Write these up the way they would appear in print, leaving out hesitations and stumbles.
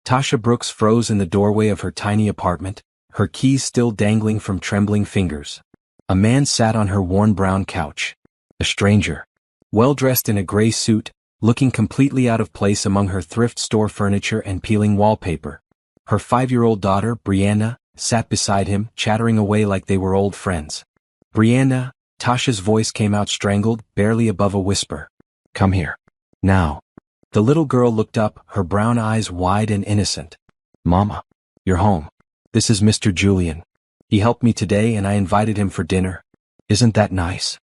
Tasha Brooks froze in the doorway of her tiny apartment, her keys still dangling from trembling fingers. A man sat on her worn brown couch. A stranger. Well-dressed in a gray suit, looking completely out of place among her thrift store furniture and peeling wallpaper. Her 5-year-old daughter, Brianna, sat beside him, chattering away like they were old friends. Brianna, Tasha's voice came out strangled, barely above a whisper. Come here. Now. The little girl looked up, her brown eyes wide and innocent. Mama. You're home. This is Mr. Julian. He helped me today and I invited him for dinner. Isn't that nice?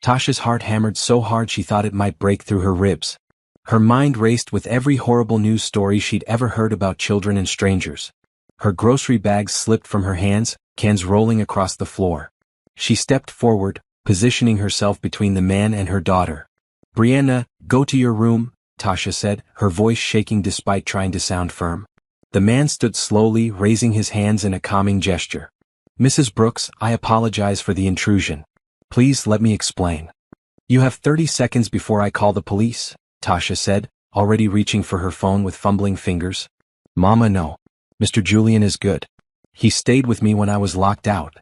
Tasha's heart hammered so hard she thought it might break through her ribs. Her mind raced with every horrible news story she'd ever heard about children and strangers. Her grocery bags slipped from her hands, cans rolling across the floor. She stepped forward, positioning herself between the man and her daughter. Brianna, go to your room, Tasha said, her voice shaking despite trying to sound firm. The man stood slowly, raising his hands in a calming gesture. Mrs. Brooks, I apologize for the intrusion. Please let me explain. You have 30 seconds before I call the police, Tasha said, already reaching for her phone with fumbling fingers. Mama, no. Mr. Julian is good. He stayed with me when I was locked out.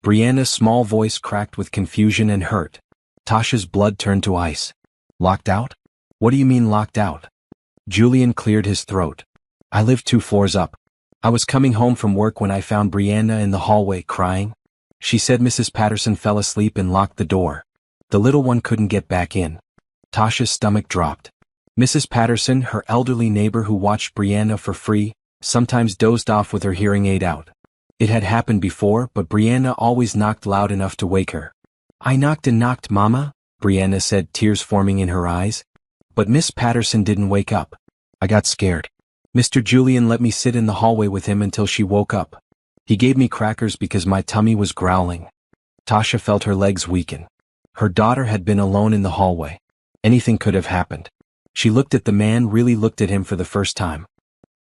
Brianna's small voice cracked with confusion and hurt. Tasha's blood turned to ice. Locked out? What do you mean locked out? Julian cleared his throat. I live 2 floors up. I was coming home from work when I found Brianna in the hallway crying. She said Mrs. Patterson fell asleep and locked the door. The little one couldn't get back in. Tasha's stomach dropped. Mrs. Patterson, her elderly neighbor who watched Brianna for free, sometimes dozed off with her hearing aid out. It had happened before, but Brianna always knocked loud enough to wake her. I knocked and knocked, Mama, Brianna said, tears forming in her eyes. But Miss Patterson didn't wake up. I got scared. Mr. Julian let me sit in the hallway with him until she woke up. He gave me crackers because my tummy was growling. Tasha felt her legs weaken. Her daughter had been alone in the hallway. Anything could have happened. She looked at the man, really looked at him for the first time.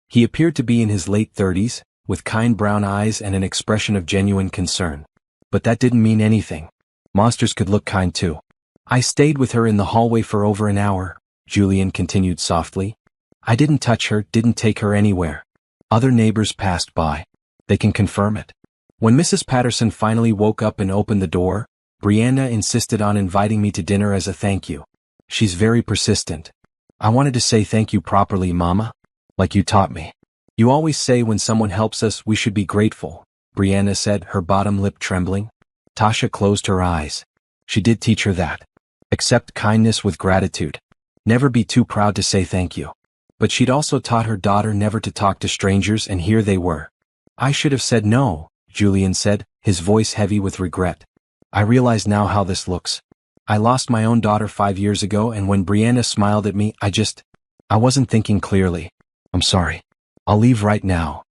He appeared to be in his late 30s, with kind brown eyes and an expression of genuine concern. But that didn't mean anything. Monsters could look kind too. I stayed with her in the hallway for over an hour, Julian continued softly. I didn't touch her, didn't take her anywhere. Other neighbors passed by. They can confirm it. When Mrs. Patterson finally woke up and opened the door, Brianna insisted on inviting me to dinner as a thank you. She's very persistent. I wanted to say thank you properly, Mama. Like you taught me. You always say when someone helps us we should be grateful, Brianna said, her bottom lip trembling. Tasha closed her eyes. She did teach her that. Accept kindness with gratitude. Never be too proud to say thank you. But she'd also taught her daughter never to talk to strangers, and here they were. I should have said no, Julian said, his voice heavy with regret. I realize now how this looks. I lost my own daughter 5 years ago, and when Brianna smiled at me, I wasn't thinking clearly. I'm sorry. I'll leave right now.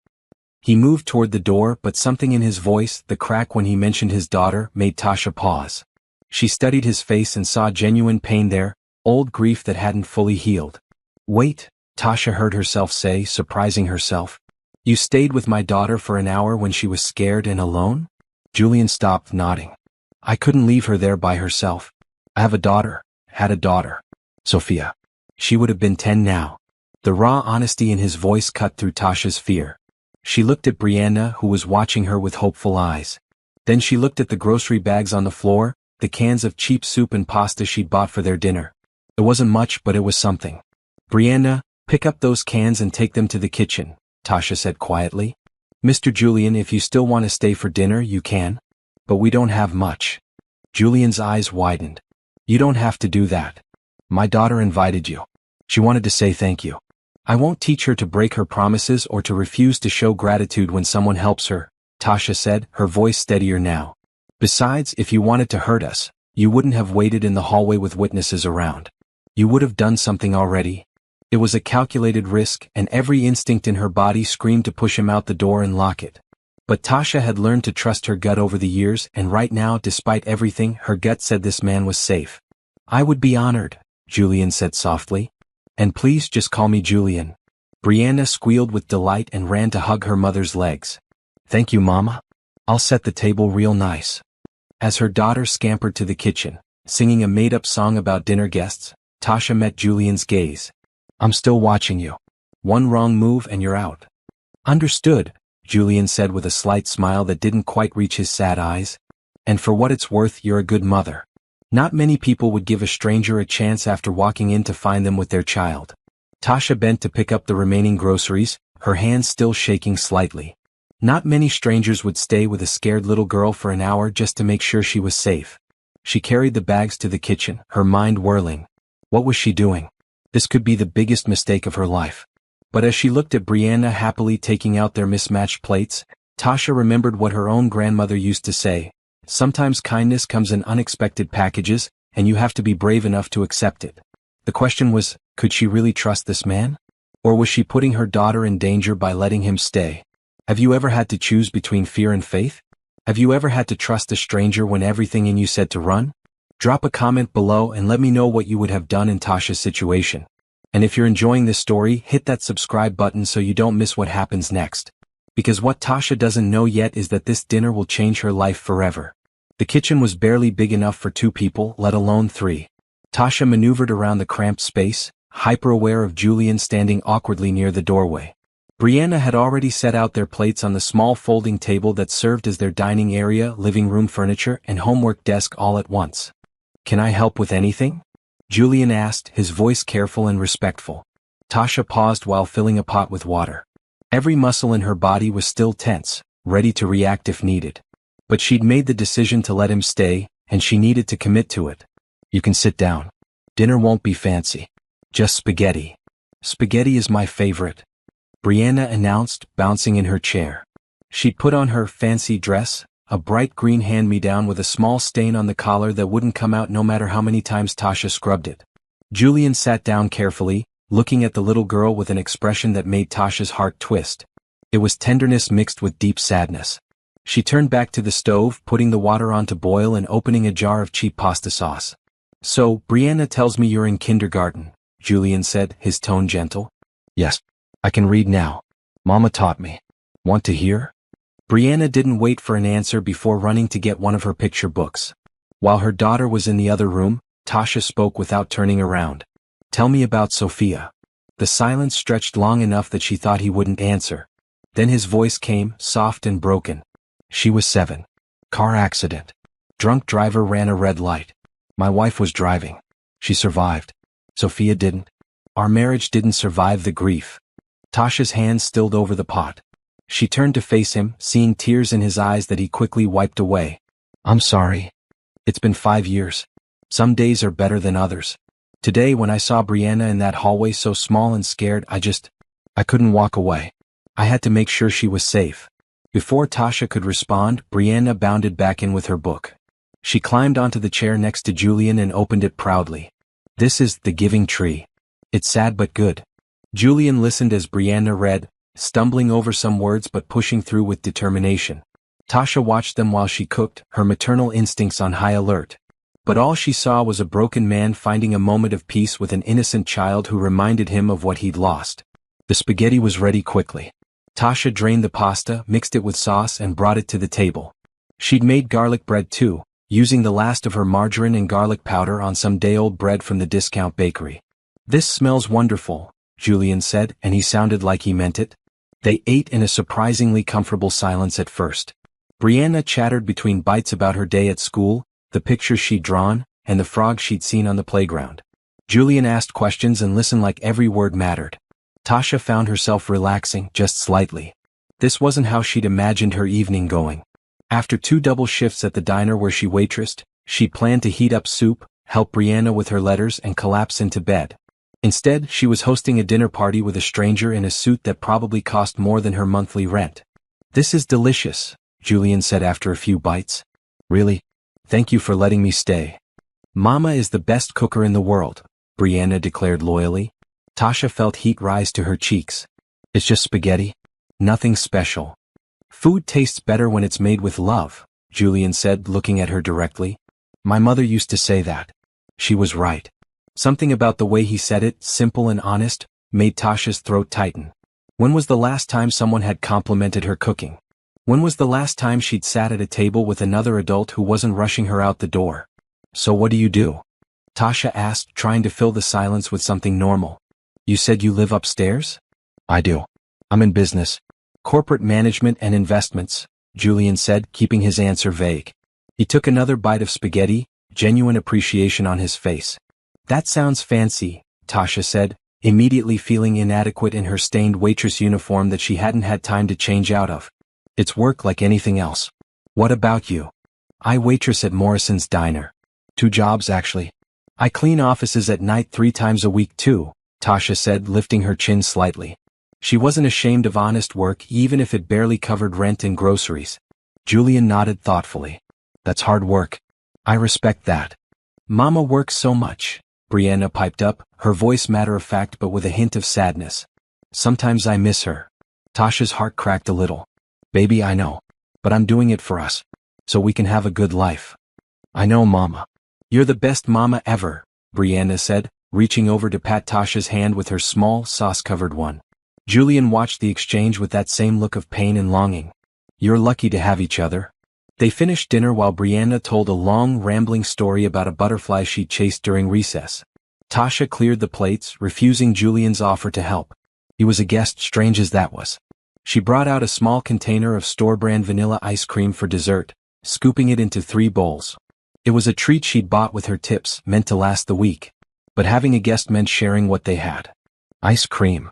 He moved toward the door, but something in his voice, the crack when he mentioned his daughter, made Tasha pause. She studied his face and saw genuine pain there, old grief that hadn't fully healed. Wait, Tasha heard herself say, surprising herself. You stayed with my daughter for an hour when she was scared and alone? Julian stopped, nodding. I couldn't leave her there by herself. I have a daughter, had a daughter. Sophia. She would have been 10 now. The raw honesty in his voice cut through Tasha's fear. She looked at Brianna, who was watching her with hopeful eyes. Then she looked at the grocery bags on the floor, the cans of cheap soup and pasta she'd bought for their dinner. It wasn't much, but it was something. Brianna, pick up those cans and take them to the kitchen, Tasha said quietly. Mr. Julian, if you still want to stay for dinner, you can. But we don't have much. Julian's eyes widened. You don't have to do that. My daughter invited you. She wanted to say thank you. I won't teach her to break her promises or to refuse to show gratitude when someone helps her, Tasha said, her voice steadier now. Besides, if you wanted to hurt us, you wouldn't have waited in the hallway with witnesses around. You would have done something already. It was a calculated risk, and every instinct in her body screamed to push him out the door and lock it. But Tasha had learned to trust her gut over the years, and right now, despite everything, her gut said this man was safe. I would be honored, Julian said softly. And please just call me Julian. Brianna squealed with delight and ran to hug her mother's legs. Thank you, Mama. I'll set the table real nice. As her daughter scampered to the kitchen, singing a made-up song about dinner guests, Tasha met Julian's gaze. I'm still watching you. One wrong move and you're out. Understood, Julian said with a slight smile that didn't quite reach his sad eyes. And for what it's worth, you're a good mother. Not many people would give a stranger a chance after walking in to find them with their child. Tasha bent to pick up the remaining groceries, her hands still shaking slightly. Not many strangers would stay with a scared little girl for an hour just to make sure she was safe. She carried the bags to the kitchen, her mind whirling. What was she doing? This could be the biggest mistake of her life. But as she looked at Brianna happily taking out their mismatched plates, Tasha remembered what her own grandmother used to say. Sometimes kindness comes in unexpected packages, and you have to be brave enough to accept it. The question was, could she really trust this man? Or was she putting her daughter in danger by letting him stay? Have you ever had to choose between fear and faith? Have you ever had to trust a stranger when everything in you said to run? Drop a comment below and let me know what you would have done in Tasha's situation. And if you're enjoying this story, hit that subscribe button so you don't miss what happens next. Because what Tasha doesn't know yet is that this dinner will change her life forever. The kitchen was barely big enough for 2 people, let alone 3. Tasha maneuvered around the cramped space, hyper-aware of Julian standing awkwardly near the doorway. Brianna had already set out their plates on the small folding table that served as their dining area, living room furniture, and homework desk all at once. "Can I help with anything?" Julian asked, his voice careful and respectful. Tasha paused while filling a pot with water. Every muscle in her body was still tense, ready to react if needed. But she'd made the decision to let him stay, and she needed to commit to it. "You can sit down. Dinner won't be fancy. Just spaghetti." "Spaghetti is my favorite," Brianna announced, bouncing in her chair. She'd put on her fancy dress, a bright green hand-me-down with a small stain on the collar that wouldn't come out no matter how many times Tasha scrubbed it. Julian sat down carefully, looking at the little girl with an expression that made Tasha's heart twist. It was tenderness mixed with deep sadness. She turned back to the stove, putting the water on to boil and opening a jar of cheap pasta sauce. "So, Brianna tells me you're in kindergarten," Julian said, his tone gentle. "Yes. I can read now. Mama taught me. Want to hear?" Brianna didn't wait for an answer before running to get one of her picture books. While her daughter was in the other room, Tasha spoke without turning around. "Tell me about Sophia." The silence stretched long enough that she thought he wouldn't answer. Then his voice came, soft and broken. "She was 7. Car accident. Drunk driver ran a red light. My wife was driving. She survived. Sophia didn't. Our marriage didn't survive the grief." Tasha's hand stilled over the pot. She turned to face him, seeing tears in his eyes that he quickly wiped away. "I'm sorry. It's been 5 years. Some days are better than others. Today when I saw Brianna in that hallway so small and scared, I couldn't walk away. I had to make sure she was safe." Before Tasha could respond, Brianna bounded back in with her book. She climbed onto the chair next to Julian and opened it proudly. "This is The Giving Tree. It's sad but good." Julian listened as Brianna read, stumbling over some words but pushing through with determination. Tasha watched them while she cooked, her maternal instincts on high alert. But all she saw was a broken man finding a moment of peace with an innocent child who reminded him of what he'd lost. The spaghetti was ready quickly. Tasha drained the pasta, mixed it with sauce and brought it to the table. She'd made garlic bread too, using the last of her margarine and garlic powder on some day-old bread from the discount bakery. "This smells wonderful," Julian said, and he sounded like he meant it. They ate in a surprisingly comfortable silence at first. Brianna chattered between bites about her day at school, the pictures she'd drawn, and the frog she'd seen on the playground. Julian asked questions and listened like every word mattered. Tasha found herself relaxing, just slightly. This wasn't how she'd imagined her evening going. After 2 double shifts at the diner where she waitressed, she planned to heat up soup, help Brianna with her letters and collapse into bed. Instead, she was hosting a dinner party with a stranger in a suit that probably cost more than her monthly rent. "This is delicious," Julian said after a few bites. "Really? Thank you for letting me stay." "Mama is the best cooker in the world," Brianna declared loyally. Tasha felt heat rise to her cheeks. "It's just spaghetti. Nothing special." "Food tastes better when it's made with love," Julian said, looking at her directly. "My mother used to say that." She was right. Something about the way he said it, simple and honest, made Tasha's throat tighten. When was the last time someone had complimented her cooking? When was the last time she'd sat at a table with another adult who wasn't rushing her out the door? "So what do you do?" Tasha asked, trying to fill the silence with something normal. "You said you live upstairs?" I do. I'm in business. Corporate management and investments, Julian said, keeping his answer vague. He took another bite of spaghetti, genuine appreciation on his face. That sounds fancy, Tasha said, immediately feeling inadequate in her stained waitress uniform that she hadn't had time to change out of. It's work like anything else. What about you? I waitress at Morrison's Diner. 2 jobs, actually. I clean offices at night 3 times a week too, Tasha said, lifting her chin slightly. She wasn't ashamed of honest work even if it barely covered rent and groceries. Julian nodded thoughtfully. That's hard work. I respect that. Mama works so much, Brianna piped up, her voice matter-of-fact but with a hint of sadness. Sometimes I miss her. Tasha's heart cracked a little. Baby, I know. But I'm doing it for us. So we can have a good life. I know, Mama. You're the best mama ever, Brianna said, reaching over to pat Tasha's hand with her small, sauce-covered one. Julian watched the exchange with that same look of pain and longing. You're lucky to have each other. They finished dinner while Brianna told a long, rambling story about a butterfly she'd chased during recess. Tasha cleared the plates, refusing Julian's offer to help. He was a guest, strange as that was. She brought out a small container of store-brand vanilla ice cream for dessert, scooping it into 3 bowls. It was a treat she'd bought with her tips, meant to last the week. But having a guest meant sharing what they had. Ice cream.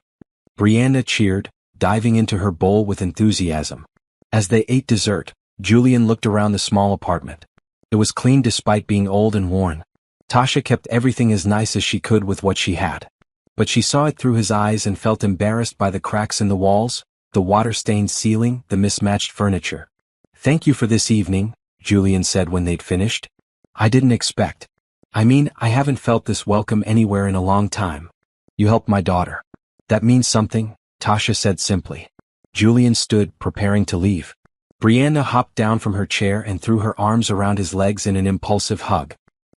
Brianna cheered, diving into her bowl with enthusiasm. As they ate dessert, Julian looked around the small apartment. It was clean despite being old and worn. Tasha kept everything as nice as she could with what she had. But she saw it through his eyes and felt embarrassed by the cracks in the walls, the water-stained ceiling, the mismatched furniture. Thank you for this evening, Julian said when they'd finished. I didn't expect. I haven't felt this welcome anywhere in a long time. You helped my daughter. That means something, Tasha said simply. Julian stood, preparing to leave. Brianna hopped down from her chair and threw her arms around his legs in an impulsive hug.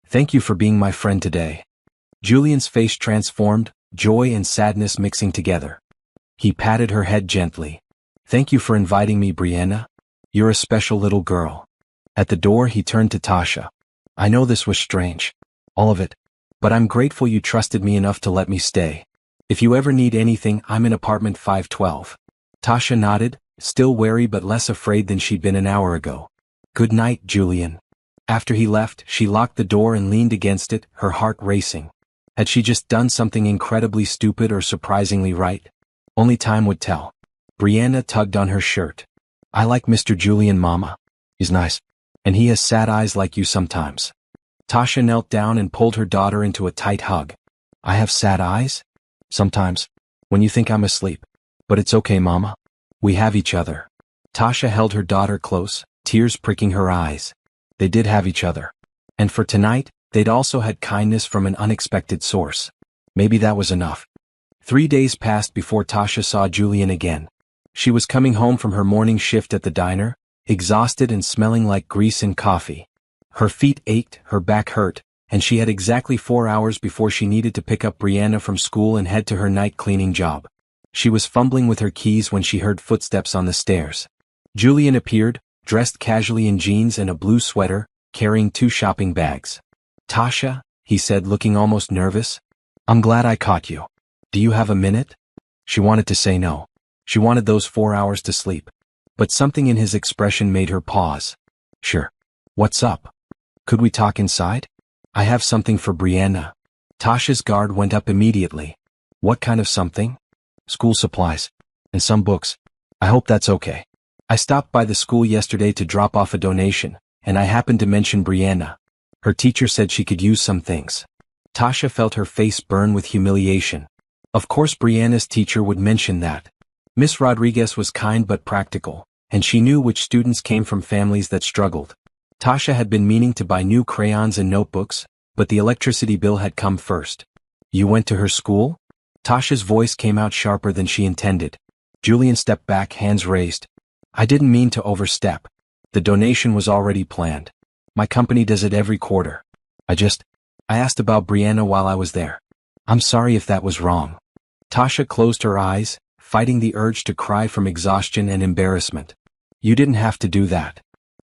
Thank you for being my friend today. Julian's face transformed, joy and sadness mixing together. He patted her head gently. Thank you for inviting me, Brianna. You're a special little girl. At the door he turned to Tasha. I know this was strange. All of it. But I'm grateful you trusted me enough to let me stay. If you ever need anything, I'm in apartment 512. Tasha nodded, still wary but less afraid than she'd been an hour ago. Good night, Julian. After he left, she locked the door and leaned against it, her heart racing. Had she just done something incredibly stupid or surprisingly right? Only time would tell. Brianna tugged on her shirt. I like Mr. Julian, Mama. He's nice. And he has sad eyes like you sometimes. Tasha knelt down and pulled her daughter into a tight hug. I have sad eyes? Sometimes. When you think I'm asleep. But it's okay, Mama. We have each other. Tasha held her daughter close, tears pricking her eyes. They did have each other. And for tonight, they'd also had kindness from an unexpected source. Maybe that was enough. 3 days passed before Tasha saw Julian again. She was coming home from her morning shift at the diner, exhausted and smelling like grease and coffee. Her feet ached, her back hurt, and she had exactly 4 hours before she needed to pick up Brianna from school and head to her night cleaning job. She was fumbling with her keys when she heard footsteps on the stairs. Julian appeared, dressed casually in jeans and a blue sweater, carrying 2 shopping bags. Tasha, he said, looking almost nervous. I'm glad I caught you. Do you have a minute? She wanted to say no. She wanted those 4 hours to sleep. But something in his expression made her pause. Sure. What's up? Could we talk inside? I have something for Brianna. Tasha's guard went up immediately. What kind of something? School supplies. And some books. I hope that's okay. I stopped by the school yesterday to drop off a donation, and I happened to mention Brianna. Her teacher said she could use some things. Tasha felt her face burn with humiliation. Of course Brianna's teacher would mention that. Miss Rodriguez was kind but practical, and she knew which students came from families that struggled. Tasha had been meaning to buy new crayons and notebooks, but the electricity bill had come first. You went to her school? Tasha's voice came out sharper than she intended. Julian stepped back, hands raised. I didn't mean to overstep. The donation was already planned. My company does it every quarter. I asked about Brianna while I was there. I'm sorry if that was wrong. Tasha closed her eyes, fighting the urge to cry from exhaustion and embarrassment. You didn't have to do that.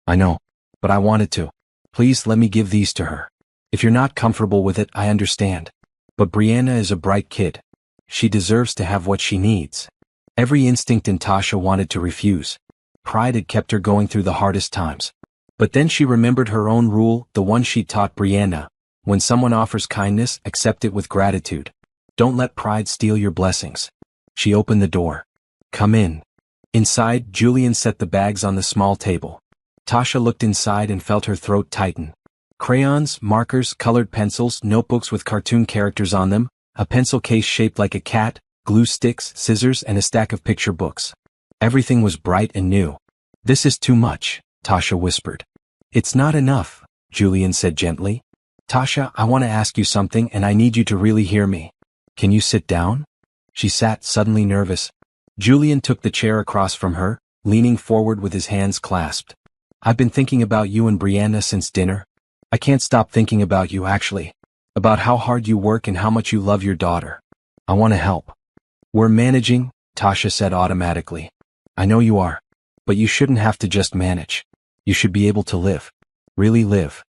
I know. But I wanted to. Please let me give these to her. If you're not comfortable with it, I understand. But Brianna is a bright kid. She deserves to have what she needs. Every instinct in Tasha wanted to refuse. Pride had kept her going through the hardest times. But then she remembered her own rule, the one she'd taught Brianna. When someone offers kindness, accept it with gratitude. Don't let pride steal your blessings. She opened the door. Come in. Inside, Julian set the bags on the small table. Tasha looked inside and felt her throat tighten. Crayons, markers, colored pencils, notebooks with cartoon characters on them, a pencil case shaped like a cat, glue sticks, scissors, and a stack of picture books. Everything was bright and new. This is too much, Tasha whispered. It's not enough, Julian said gently. Tasha, I want to ask you something and I need you to really hear me. Can you sit down? She sat, suddenly nervous. Julian took the chair across from her, leaning forward with his hands clasped. I've been thinking about you and Brianna since dinner. I can't stop thinking about you actually. About how hard you work and how much you love your daughter. I want to help. We're managing, Tasha said automatically. I know you are. But you shouldn't have to just manage. You should be able to live. Really live.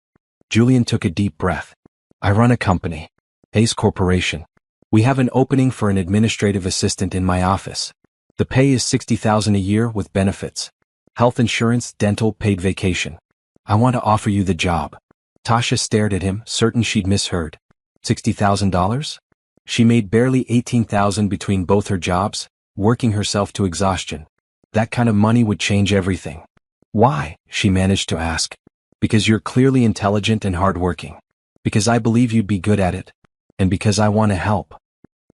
Julian took a deep breath. I run a company. Hayes Corporation. We have an opening for an administrative assistant in my office. The pay is $60,000 a year with benefits. Health insurance, dental, paid vacation. I want to offer you the job. Tasha stared at him, certain she'd misheard. $60,000? She made barely $18,000 between both her jobs, working herself to exhaustion. That kind of money would change everything. Why? She managed to ask. Because you're clearly intelligent and hardworking. Because I believe you'd be good at it. And because I want to help.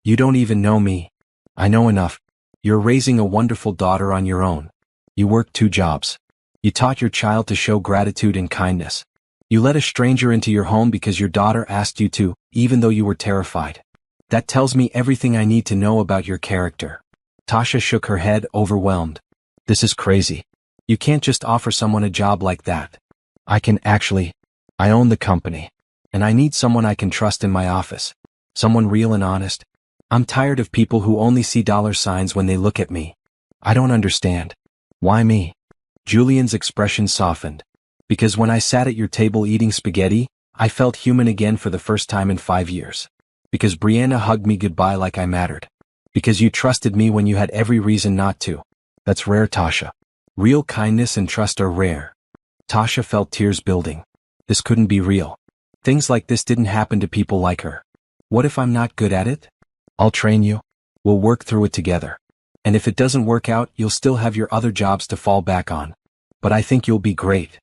You don't even know me. I know enough. You're raising a wonderful daughter on your own. You worked 2 jobs. You taught your child to show gratitude and kindness. You let a stranger into your home because your daughter asked you to, even though you were terrified. That tells me everything I need to know about your character. Tasha shook her head, overwhelmed. This is crazy. You can't just offer someone a job like that. I own the company. And I need someone I can trust in my office. Someone real and honest. I'm tired of people who only see dollar signs when they look at me. I don't understand. Why me? Julian's expression softened. Because when I sat at your table eating spaghetti, I felt human again for the first time in 5 years. Because Brianna hugged me goodbye like I mattered. Because you trusted me when you had every reason not to. That's rare, Tasha. Real kindness and trust are rare. Tasha felt tears building. This couldn't be real. Things like this didn't happen to people like her. What if I'm not good at it? I'll train you. We'll work through it together. And if it doesn't work out, you'll still have your other jobs to fall back on. But I think you'll be great.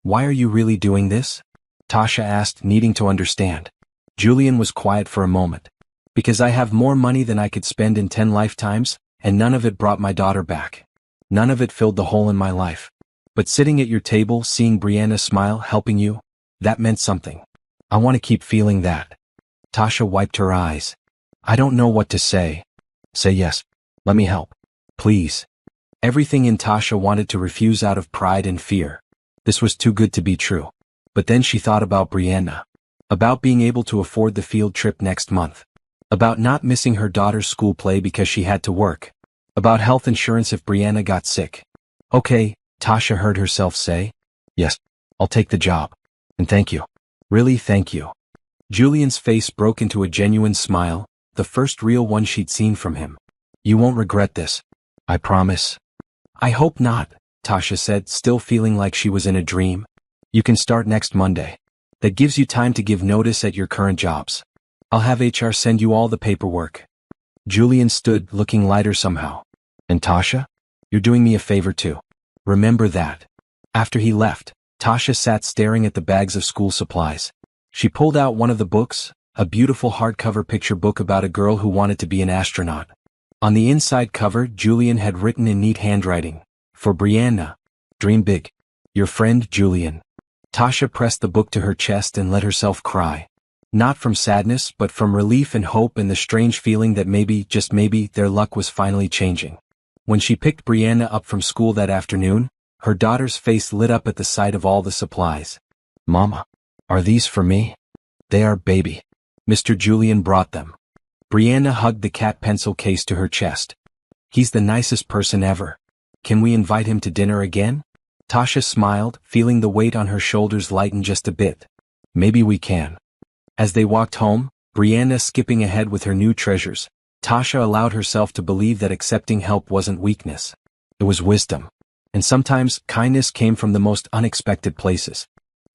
Why are you really doing this? Tasha asked, needing to understand. Julian was quiet for a moment. Because I have more money than I could spend in 10 lifetimes, and none of it brought my daughter back. None of it filled the hole in my life. But sitting at your table, seeing Brianna smile, helping you, that meant something. I want to keep feeling that. Tasha wiped her eyes. I don't know what to say. Say yes. Let me help. Please. Everything in Tasha wanted to refuse out of pride and fear. This was too good to be true. But then she thought about Brianna. About being able to afford the field trip next month. About not missing her daughter's school play because she had to work. About health insurance if Brianna got sick. Okay, Tasha heard herself say. Yes, I'll take the job. And thank you. Really, thank you. Julian's face broke into a genuine smile, the first real one she'd seen from him. You won't regret this. I promise. I hope not, Tasha said, still feeling like she was in a dream. You can start next Monday. That gives you time to give notice at your current jobs. I'll have HR send you all the paperwork. Julian stood, looking lighter somehow. And Tasha? You're doing me a favor too. Remember that. After he left, Tasha sat staring at the bags of school supplies. She pulled out one of the books, a beautiful hardcover picture book about a girl who wanted to be an astronaut. On the inside cover, Julian had written in neat handwriting, For Brianna. Dream big. Your friend, Julian. Tasha pressed the book to her chest and let herself cry. Not from sadness, but from relief and hope and the strange feeling that maybe, just maybe, their luck was finally changing. When she picked Brianna up from school that afternoon, her daughter's face lit up at the sight of all the supplies. Mama, are these for me? They are, baby. Mr. Julian brought them. Brianna hugged the cat pencil case to her chest. He's the nicest person ever. Can we invite him to dinner again? Tasha smiled, feeling the weight on her shoulders lighten just a bit. Maybe we can. As they walked home, Brianna skipping ahead with her new treasures, Tasha allowed herself to believe that accepting help wasn't weakness. It was wisdom. And sometimes, kindness came from the most unexpected places.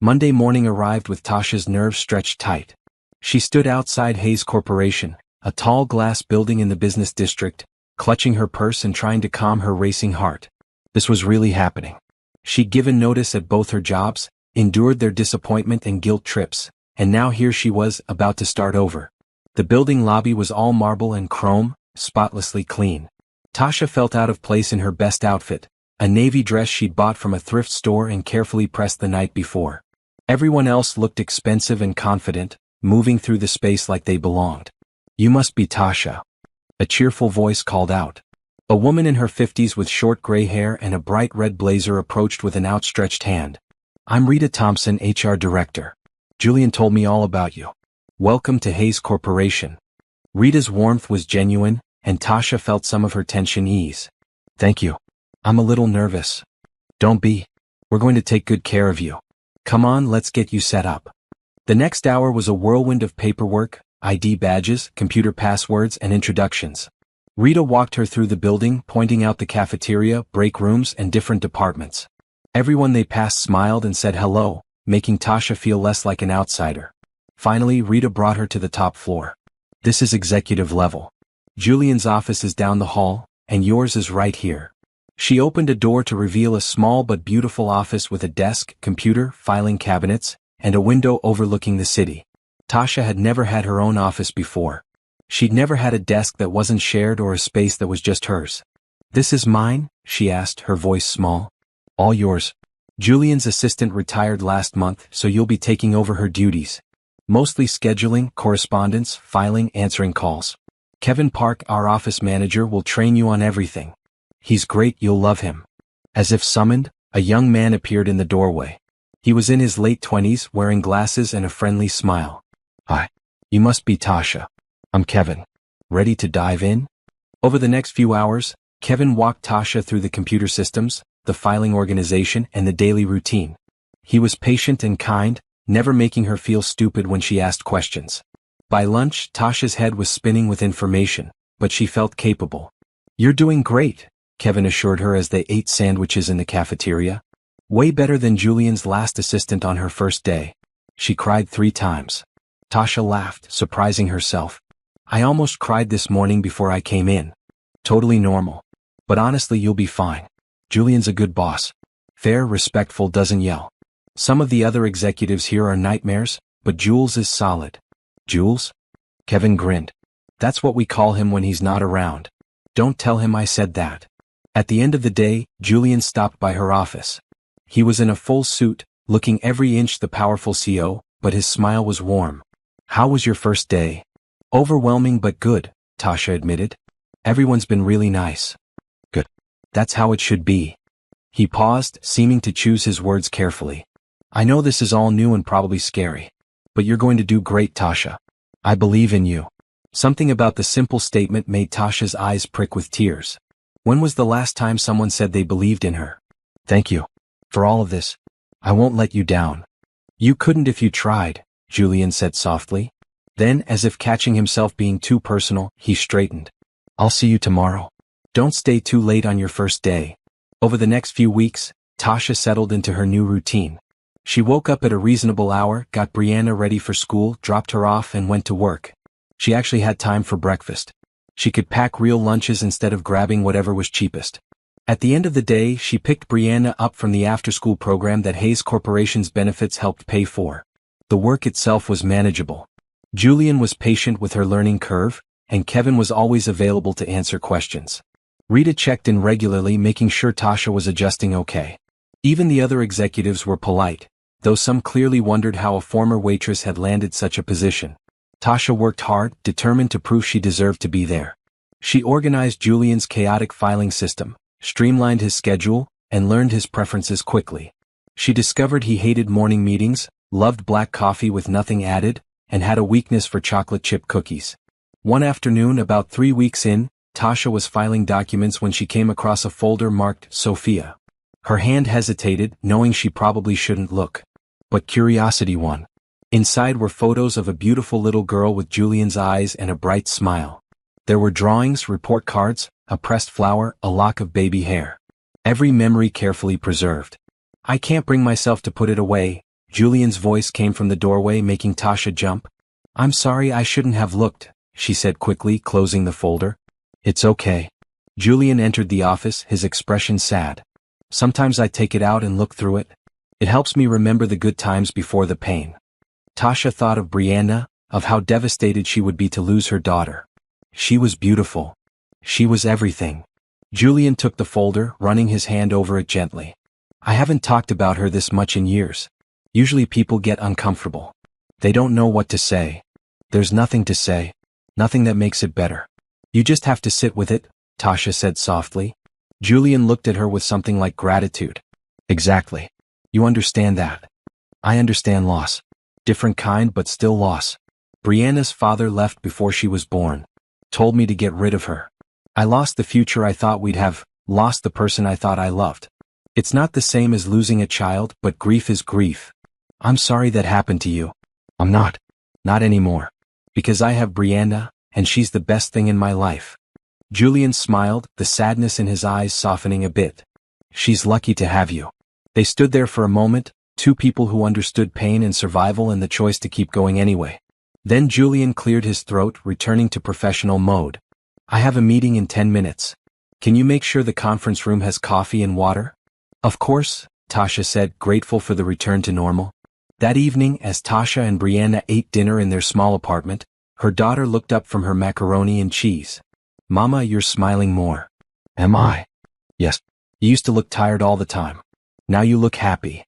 Monday morning arrived with Tasha's nerves stretched tight. She stood outside Hayes Corporation, a tall glass building in the business district, clutching her purse and trying to calm her racing heart. This was really happening. She'd given notice at both her jobs, endured their disappointment and guilt trips, and now here she was, about to start over. The building lobby was all marble and chrome, spotlessly clean. Tasha felt out of place in her best outfit, a navy dress she'd bought from a thrift store and carefully pressed the night before. Everyone else looked expensive and confident, moving through the space like they belonged. "You must be Tasha," a cheerful voice called out. A woman in her 50s with short gray hair and a bright red blazer approached with an outstretched hand. "I'm Rita Thompson, HR Director. Julian told me all about you. Welcome to Hayes Corporation." Rita's warmth was genuine, and Tasha felt some of her tension ease. "Thank you. I'm a little nervous." "Don't be. We're going to take good care of you. Come on, let's get you set up." The next hour was a whirlwind of paperwork, ID badges, computer passwords, and introductions. Rita walked her through the building, pointing out the cafeteria, break rooms, and different departments. Everyone they passed smiled and said hello, making Tasha feel less like an outsider. Finally, Rita brought her to the top floor. "This is executive level. Julian's office is down the hall, and yours is right here." She opened a door to reveal a small but beautiful office with a desk, computer, filing cabinets, and a window overlooking the city. Tasha had never had her own office before. She'd never had a desk that wasn't shared or a space that was just hers. "This is mine?" she asked, her voice small. "All yours. Julian's assistant retired last month, so you'll be taking over her duties. Mostly scheduling, correspondence, filing, answering calls. Kevin Park, our office manager, will train you on everything. He's great, you'll love him." As if summoned, a young man appeared in the doorway. He was in his late 20s, wearing glasses and a friendly smile. "Hi. You must be Tasha. I'm Kevin. Ready to dive in?" Over the next few hours, Kevin walked Tasha through the computer systems, the filing organization, and the daily routine. He was patient and kind, never making her feel stupid when she asked questions. By lunch, Tasha's head was spinning with information, but she felt capable. "You're doing great," Kevin assured her as they ate sandwiches in the cafeteria. "Way better than Julian's last assistant on her first day." She cried 3 times. Tasha laughed, surprising herself. "I almost cried this morning before I came in." "Totally normal. But honestly, you'll be fine. Julian's a good boss. Fair, respectful, doesn't yell. Some of the other executives here are nightmares, but Jules is solid." "Jules?" Kevin grinned. "That's what we call him when he's not around. Don't tell him I said that." At the end of the day, Julian stopped by her office. He was in a full suit, looking every inch the powerful CEO, but his smile was warm. "How was your first day?" "Overwhelming but good," Tasha admitted. "Everyone's been really nice." "Good. That's how it should be." He paused, seeming to choose his words carefully. "I know this is all new and probably scary. But you're going to do great, Tasha. I believe in you." Something about the simple statement made Tasha's eyes prick with tears. When was the last time someone said they believed in her? "Thank you. For all of this. I won't let you down." "You couldn't if you tried," Julian said softly. Then, as if catching himself being too personal, he straightened. "I'll see you tomorrow. Don't stay too late on your first day." Over the next few weeks, Tasha settled into her new routine. She woke up at a reasonable hour, got Brianna ready for school, dropped her off, and went to work. She actually had time for breakfast. She could pack real lunches instead of grabbing whatever was cheapest. At the end of the day, she picked Brianna up from the after-school program that Hayes Corporation's benefits helped pay for. The work itself was manageable. Julian was patient with her learning curve, and Kevin was always available to answer questions. Rita checked in regularly, making sure Tasha was adjusting okay. Even the other executives were polite, though some clearly wondered how a former waitress had landed such a position. Tasha worked hard, determined to prove she deserved to be there. She organized Julian's chaotic filing system, streamlined his schedule, and learned his preferences quickly. She discovered he hated morning meetings, loved black coffee with nothing added, and had a weakness for chocolate chip cookies. One afternoon, about 3 weeks in, Tasha was filing documents when she came across a folder marked Sophia. Her hand hesitated, knowing she probably shouldn't look. But curiosity won. Inside were photos of a beautiful little girl with Julian's eyes and a bright smile. There were drawings, report cards, a pressed flower, a lock of baby hair. Every memory carefully preserved. I can't bring myself to put it away. Julian's voice came from the doorway, making Tasha jump. I'm sorry, I shouldn't have looked, she said quickly, closing the folder. It's okay. Julian entered the office, his expression sad. Sometimes I take it out and look through it. It helps me remember the good times before the pain. Tasha thought of Brianna, of how devastated she would be to lose her daughter. She was beautiful. She was everything. Julian took the folder, running his hand over it gently. I haven't talked about her this much in years. Usually people get uncomfortable. They don't know what to say. There's nothing to say. Nothing that makes it better. You just have to sit with it, Tasha said softly. Julian looked at her with something like gratitude. Exactly. You understand that. I understand loss. Different kind, but still loss. Brianna's father left before she was born. Told me to get rid of her. I lost the future I thought we'd have, lost the person I thought I loved. It's not the same as losing a child, but grief is grief. I'm sorry that happened to you. I'm not. Not anymore. Because I have Brianna, and she's the best thing in my life. Julian smiled, the sadness in his eyes softening a bit. She's lucky to have you. They stood there for a moment, two people who understood pain and survival and the choice to keep going anyway. Then Julian cleared his throat, returning to professional mode. I have a meeting in 10 minutes. Can you make sure the conference room has coffee and water? Of course, Tasha said, grateful for the return to normal. That evening, as Tasha and Brianna ate dinner in their small apartment, her daughter looked up from her macaroni and cheese. Mama, you're smiling more. Am I? Yes. You used to look tired all the time. Now you look happy.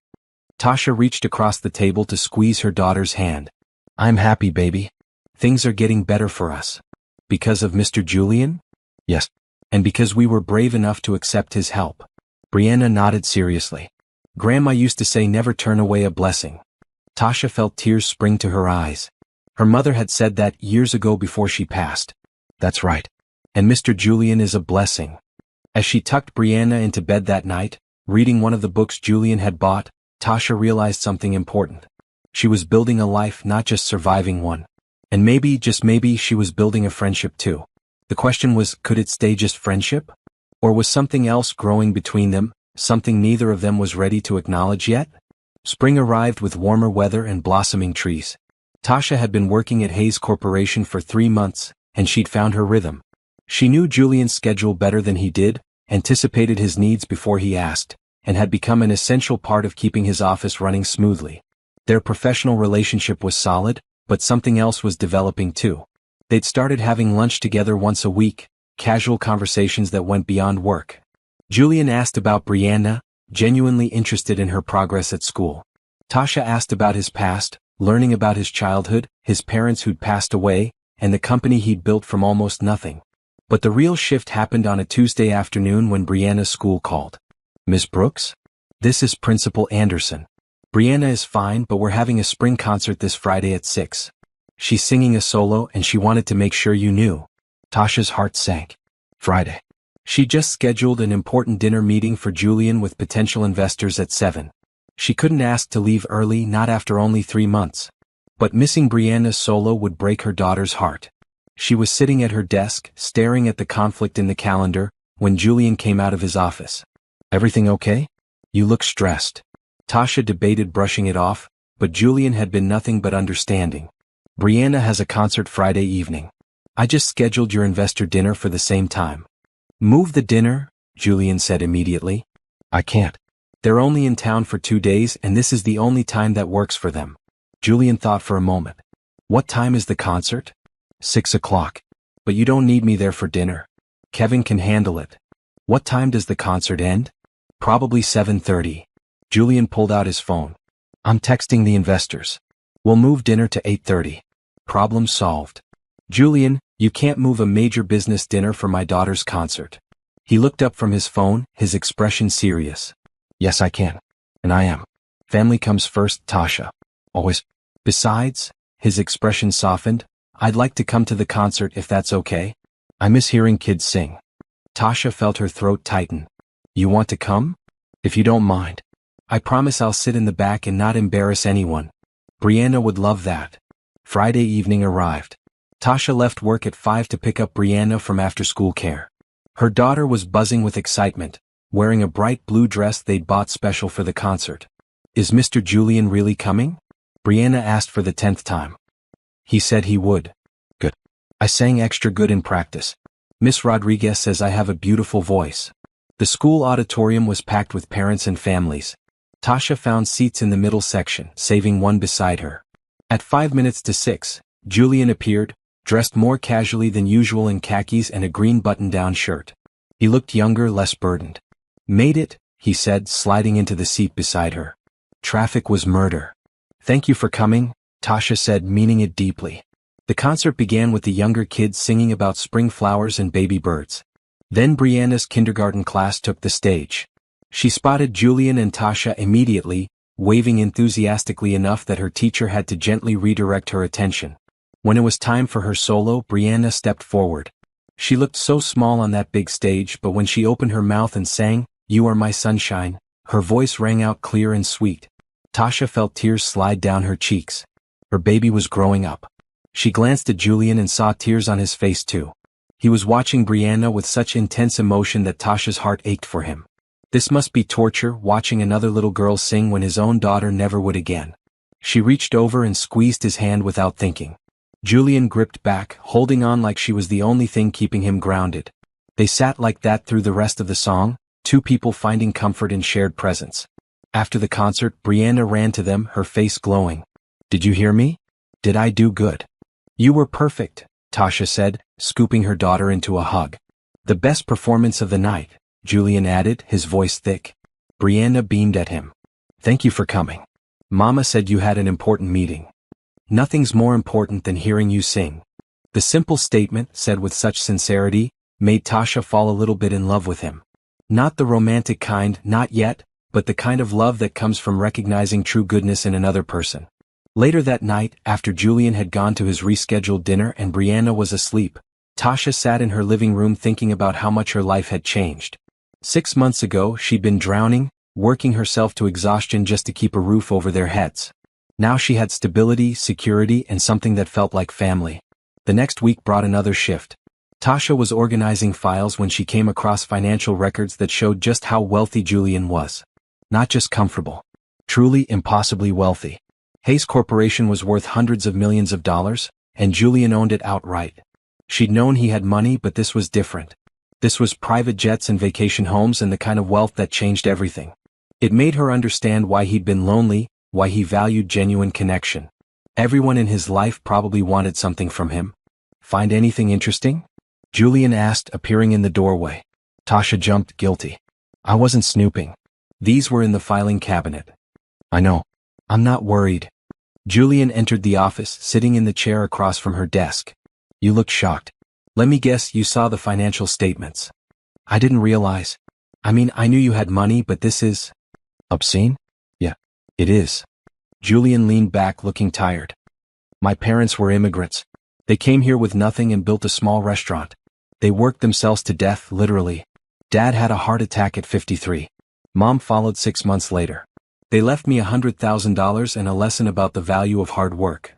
Tasha reached across the table to squeeze her daughter's hand. I'm happy, baby. Things are getting better for us. Because of Mr. Julian? Yes. And because we were brave enough to accept his help. Brianna nodded seriously. Grandma used to say never turn away a blessing. Tasha felt tears spring to her eyes. Her mother had said that years ago before she passed. That's right. And Mr. Julian is a blessing. As she tucked Brianna into bed that night, reading one of the books Julian had bought, Tasha realized something important. She was building a life, not just surviving one. And maybe, just maybe, she was building a friendship too. The question was, could it stay just friendship? Or was something else growing between them, something neither of them was ready to acknowledge yet? Spring arrived with warmer weather and blossoming trees. Tasha had been working at Hayes Corporation for 3 months, and she'd found her rhythm. She knew Julian's schedule better than he did, anticipated his needs before he asked, and had become an essential part of keeping his office running smoothly. Their professional relationship was solid, but something else was developing too. They'd started having lunch together once a week, casual conversations that went beyond work. Julian asked about Brianna, genuinely interested in her progress at school. Tasha asked about his past, learning about his childhood, his parents who'd passed away, and the company he'd built from almost nothing. But the real shift happened on a Tuesday afternoon when Brianna's school called. Miss Brooks? This is Principal Anderson. Brianna is fine, but we're having a spring concert this Friday at 6. She's singing a solo and she wanted to make sure you knew. Tasha's heart sank. Friday. She just scheduled an important dinner meeting for Julian with potential investors at 7. She couldn't ask to leave early, not after only 3 months. But missing Brianna's solo would break her daughter's heart. She was sitting at her desk, staring at the conflict in the calendar, when Julian came out of his office. Everything okay? You look stressed. Tasha debated brushing it off, but Julian had been nothing but understanding. Brianna has a concert Friday evening. I just scheduled your investor dinner for the same time. Move the dinner, Julian said immediately. I can't. They're only in town for 2 days and this is the only time that works for them. Julian thought for a moment. What time is the concert? 6 o'clock. But you don't need me there for dinner. Kevin can handle it. What time does the concert end? Probably 7:30. Julian pulled out his phone. I'm texting the investors. We'll move dinner to 8:30. Problem solved. Julian, you can't move a major business dinner for my daughter's concert. He looked up from his phone, his expression serious. Yes, I can. And I am. Family comes first, Tasha. Always. Besides, his expression softened, I'd like to come to the concert if that's okay. I miss hearing kids sing. Tasha felt her throat tighten. You want to come? If you don't mind. I promise I'll sit in the back and not embarrass anyone. Brianna would love that. Friday evening arrived. Tasha left work at 5 to pick up Brianna from after-school care. Her daughter was buzzing with excitement, wearing a bright blue dress they'd bought special for the concert. "Is Mr. Julian really coming?" Brianna asked for the 10th time. "He said he would." "Good. I sang extra good in practice. Miss Rodriguez says I have a beautiful voice." The school auditorium was packed with parents and families. Tasha found seats in the middle section, saving one beside her. At 5 minutes to 6, Julian appeared, dressed more casually than usual in khakis and a green button-down shirt. He looked younger, less burdened. "Made it," he said, sliding into the seat beside her. "Traffic was murder." "Thank you for coming," Tasha said, meaning it deeply. The concert began with the younger kids singing about spring flowers and baby birds. Then Brianna's kindergarten class took the stage. She spotted Julian and Tasha immediately, waving enthusiastically enough that her teacher had to gently redirect her attention. When it was time for her solo, Brianna stepped forward. She looked so small on that big stage, but when she opened her mouth and sang, "You Are My Sunshine," her voice rang out clear and sweet. Tasha felt tears slide down her cheeks. Her baby was growing up. She glanced at Julian and saw tears on his face too. He was watching Brianna with such intense emotion that Tasha's heart ached for him. This must be torture, watching another little girl sing when his own daughter never would again. She reached over and squeezed his hand without thinking. Julian gripped back, holding on like she was the only thing keeping him grounded. They sat like that through the rest of the song, two people finding comfort in shared presence. After the concert, Brianna ran to them, her face glowing. "Did you hear me? Did I do good?" "You were perfect," Tasha said, scooping her daughter into a hug. "The best performance of the night," Julian added, his voice thick. Brianna beamed at him. "Thank you for coming. Mama said you had an important meeting." "Nothing's more important than hearing you sing." The simple statement, said with such sincerity, made Tasha fall a little bit in love with him. Not the romantic kind, not yet, but the kind of love that comes from recognizing true goodness in another person. Later that night, after Julian had gone to his rescheduled dinner and Brianna was asleep, Tasha sat in her living room thinking about how much her life had changed. 6 months ago, she'd been drowning, working herself to exhaustion just to keep a roof over their heads. Now she had stability, security, and something that felt like family. The next week brought another shift. Tasha was organizing files when she came across financial records that showed just how wealthy Julian was. Not just comfortable. Truly impossibly wealthy. Hayes Corporation was worth hundreds of millions of dollars, and Julian owned it outright. She'd known he had money, but this was different. This was private jets and vacation homes and the kind of wealth that changed everything. It made her understand why he'd been lonely, why he valued genuine connection. Everyone in his life probably wanted something from him. "Find anything interesting?" Julian asked, appearing in the doorway. Tasha jumped, guilty. "I wasn't snooping. These were in the filing cabinet." "I know. I'm not worried." Julian entered the office, sitting in the chair across from her desk. "You look shocked. Let me guess, you saw the financial statements." "I didn't realize. I mean, I knew you had money, but this is obscene." "Yeah, it is." Julian leaned back, looking tired. "My parents were immigrants. They came here with nothing and built a small restaurant. They worked themselves to death, literally. Dad had a heart attack at 53. Mom followed 6 months later. They left me $100,000 and a lesson about the value of hard work."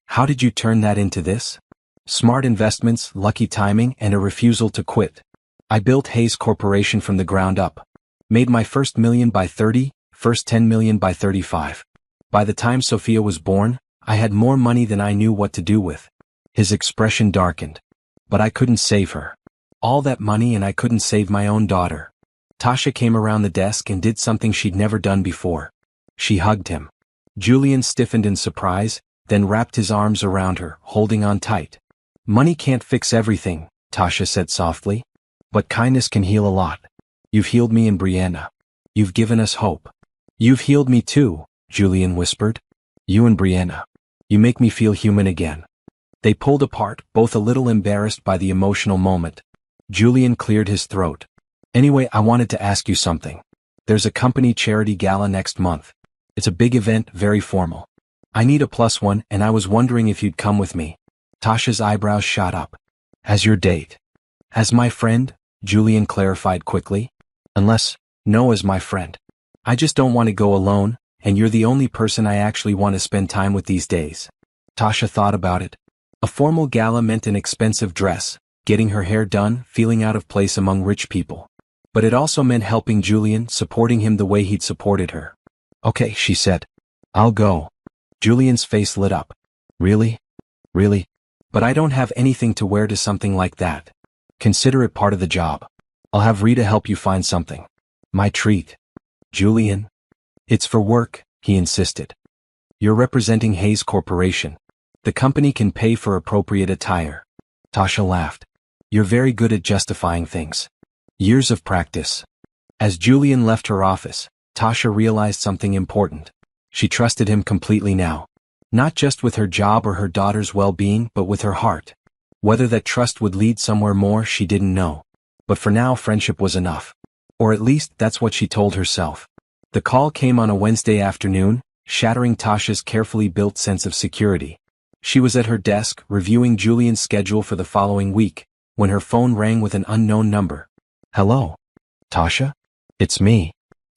"How did you turn that into this?" "Smart investments, lucky timing, and a refusal to quit. I built Hayes Corporation from the ground up. Made my first million by 30, first 10 million by 35. By the time Sophia was born, I had more money than I knew what to do with." His expression darkened. "But I couldn't save her. All that money and I couldn't save my own daughter." Tasha came around the desk and did something she'd never done before. She hugged him. Julian stiffened in surprise, then wrapped his arms around her, holding on tight. "Money can't fix everything," Tasha said softly. "But kindness can heal a lot. You've healed me and Brianna. You've given us hope." "You've healed me too," Julian whispered. "You and Brianna. You make me feel human again." They pulled apart, both a little embarrassed by the emotional moment. Julian cleared his throat. "Anyway, I wanted to ask you something. There's a company charity gala next month. It's a big event, very formal. I need a +1 and I was wondering if you'd come with me." Tasha's eyebrows shot up. "As your date?" "As my friend," Julian clarified quickly. No, as my friend. I just don't want to go alone, and you're the only person I actually want to spend time with these days." Tasha thought about it. A formal gala meant an expensive dress, getting her hair done, feeling out of place among rich people. But it also meant helping Julian, supporting him the way he'd supported her. Okay, she said. I'll go. Julian's face lit up. Really? Really? But I don't have anything to wear to something like that. Consider it part of the job. I'll have Rita help you find something. My treat. Julian? It's for work, he insisted. You're representing Hayes Corporation. The company can pay for appropriate attire. Tasha laughed. You're very good at justifying things. Years of practice. As Julian left her office, Tasha realized something important. She trusted him completely now. Not just with her job or her daughter's well-being, but with her heart. Whether that trust would lead somewhere more, she didn't know. But for now, friendship was enough. Or at least, that's what she told herself. The call came on a Wednesday afternoon, shattering Tasha's carefully built sense of security. She was at her desk, reviewing Julian's schedule for the following week, when her phone rang with an unknown number. Hello? Tasha? It's me.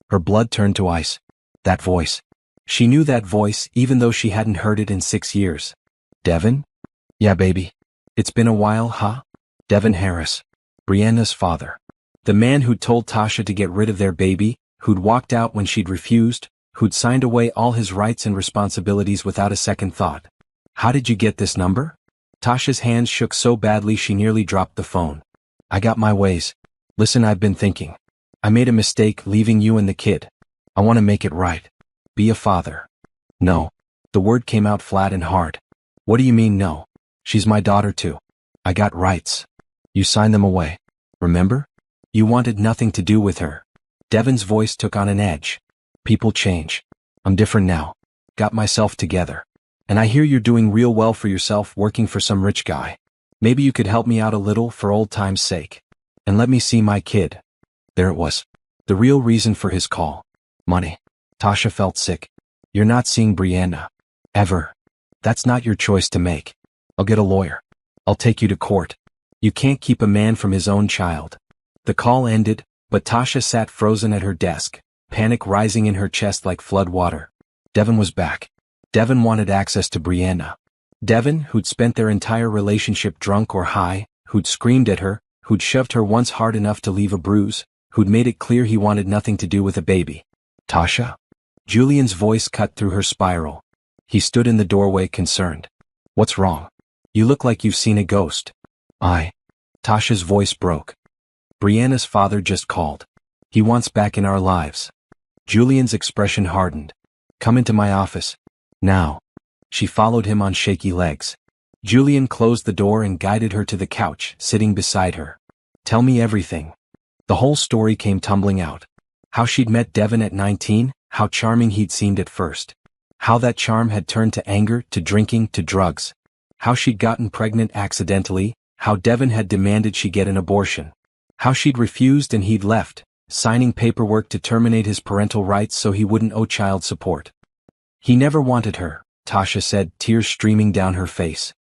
Her blood turned to ice. That voice. She knew that voice, even though she hadn't heard it in 6 years. Devin? Yeah, baby. It's been a while, huh? Devin Harris. Brianna's father. The man who'd told Tasha to get rid of their baby, who'd walked out when she'd refused, who'd signed away all his rights and responsibilities without a second thought. How did you get this number? Tasha's hands shook so badly she nearly dropped the phone. I got my ways. Listen, I've been thinking. I made a mistake leaving you and the kid. I want to make it right. Be a father. No. The word came out flat and hard. What do you mean no? She's my daughter too. I got rights. You signed them away. Remember? You wanted nothing to do with her. Devin's voice took on an edge. People change. I'm different now. Got myself together. And I hear you're doing real well for yourself working for some rich guy. Maybe you could help me out a little for old time's sake. And let me see my kid. There it was. The real reason for his call. Money. Tasha felt sick. You're not seeing Brianna. Ever. That's not your choice to make. I'll get a lawyer. I'll take you to court. You can't keep a man from his own child. The call ended, but Tasha sat frozen at her desk, panic rising in her chest like flood water. Devin was back. Devin wanted access to Brianna. Devin, who'd spent their entire relationship drunk or high, who'd screamed at her, who'd shoved her once hard enough to leave a bruise, who'd made it clear he wanted nothing to do with a baby. Tasha? Julian's voice cut through her spiral. He stood in the doorway concerned. What's wrong? You look like you've seen a ghost. Tasha's voice broke. Brianna's father just called. He wants back in our lives. Julian's expression hardened. Come into my office. Now. She followed him on shaky legs. Julian closed the door and guided her to the couch, sitting beside her. Tell me everything. The whole story came tumbling out. How she'd met Devin at 19, how charming he'd seemed at first. How that charm had turned to anger, to drinking, to drugs. How she'd gotten pregnant accidentally, how Devin had demanded she get an abortion. How she'd refused and he'd left, signing paperwork to terminate his parental rights so he wouldn't owe child support. He never wanted her, Tasha said, tears streaming down her face.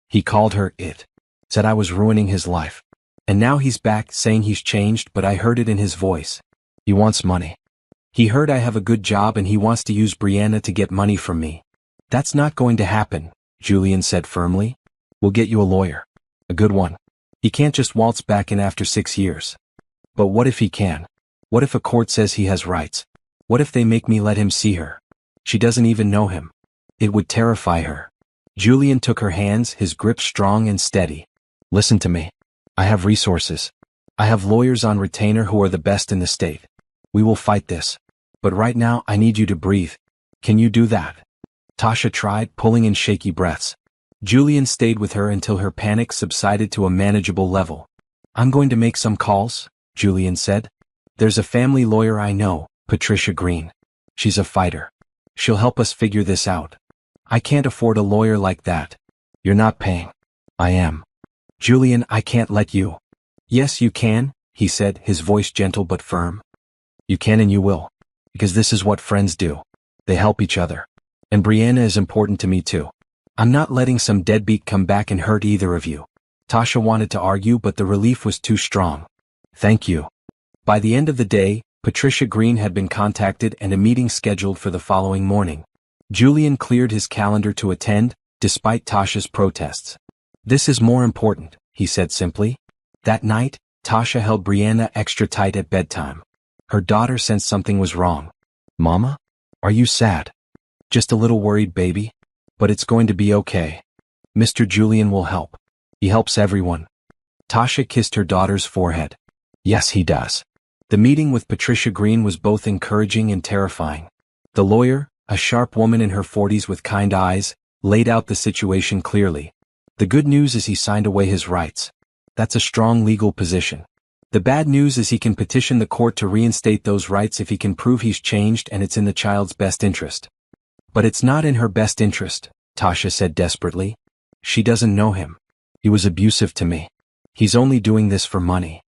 He called her it. Said I was ruining his life. And now he's back saying he's changed, but I heard it in his voice. He wants money. He heard I have a good job and he wants to use Brianna to get money from me. That's not going to happen, Julian said firmly. We'll get you a lawyer. A good one. He can't just waltz back in after 6 years. But what if he can? What if a court says he has rights? What if they make me let him see her? She doesn't even know him. It would terrify her. Julian took her hands, his grip strong and steady. Listen to me. I have resources. I have lawyers on retainer who are the best in the state. We will fight this. But right now I need you to breathe. Can you do that? Tasha tried, pulling in shaky breaths. Julian stayed with her until her panic subsided to a manageable level. I'm going to make some calls, Julian said. There's a family lawyer I know, Patricia Green. She's a fighter. She'll help us figure this out. I can't afford a lawyer like that. You're not paying. I am. Julian, I can't let you. Yes, you can, he said, his voice gentle but firm. You can and you will. Because this is what friends do. They help each other. And Brianna is important to me too. I'm not letting some deadbeat come back and hurt either of you. Tasha wanted to argue, but the relief was too strong. Thank you. By the end of the day, Patricia Green had been contacted and a meeting scheduled for the following morning. Julian cleared his calendar to attend, despite Tasha's protests. This is more important, he said simply. That night, Tasha held Brianna extra tight at bedtime. Her daughter sensed something was wrong. Mama? Are you sad? Just a little worried, baby. But it's going to be okay. Mr. Julian will help. He helps everyone. Tasha kissed her daughter's forehead. Yes, he does. The meeting with Patricia Green was both encouraging and terrifying. The lawyer, a sharp woman in her 40s with kind eyes, laid out the situation clearly. The good news is he signed away his rights. That's a strong legal position. The bad news is he can petition the court to reinstate those rights if he can prove he's changed and it's in the child's best interest. But it's not in her best interest, Tasha said desperately. She doesn't know him. He was abusive to me. He's only doing this for money.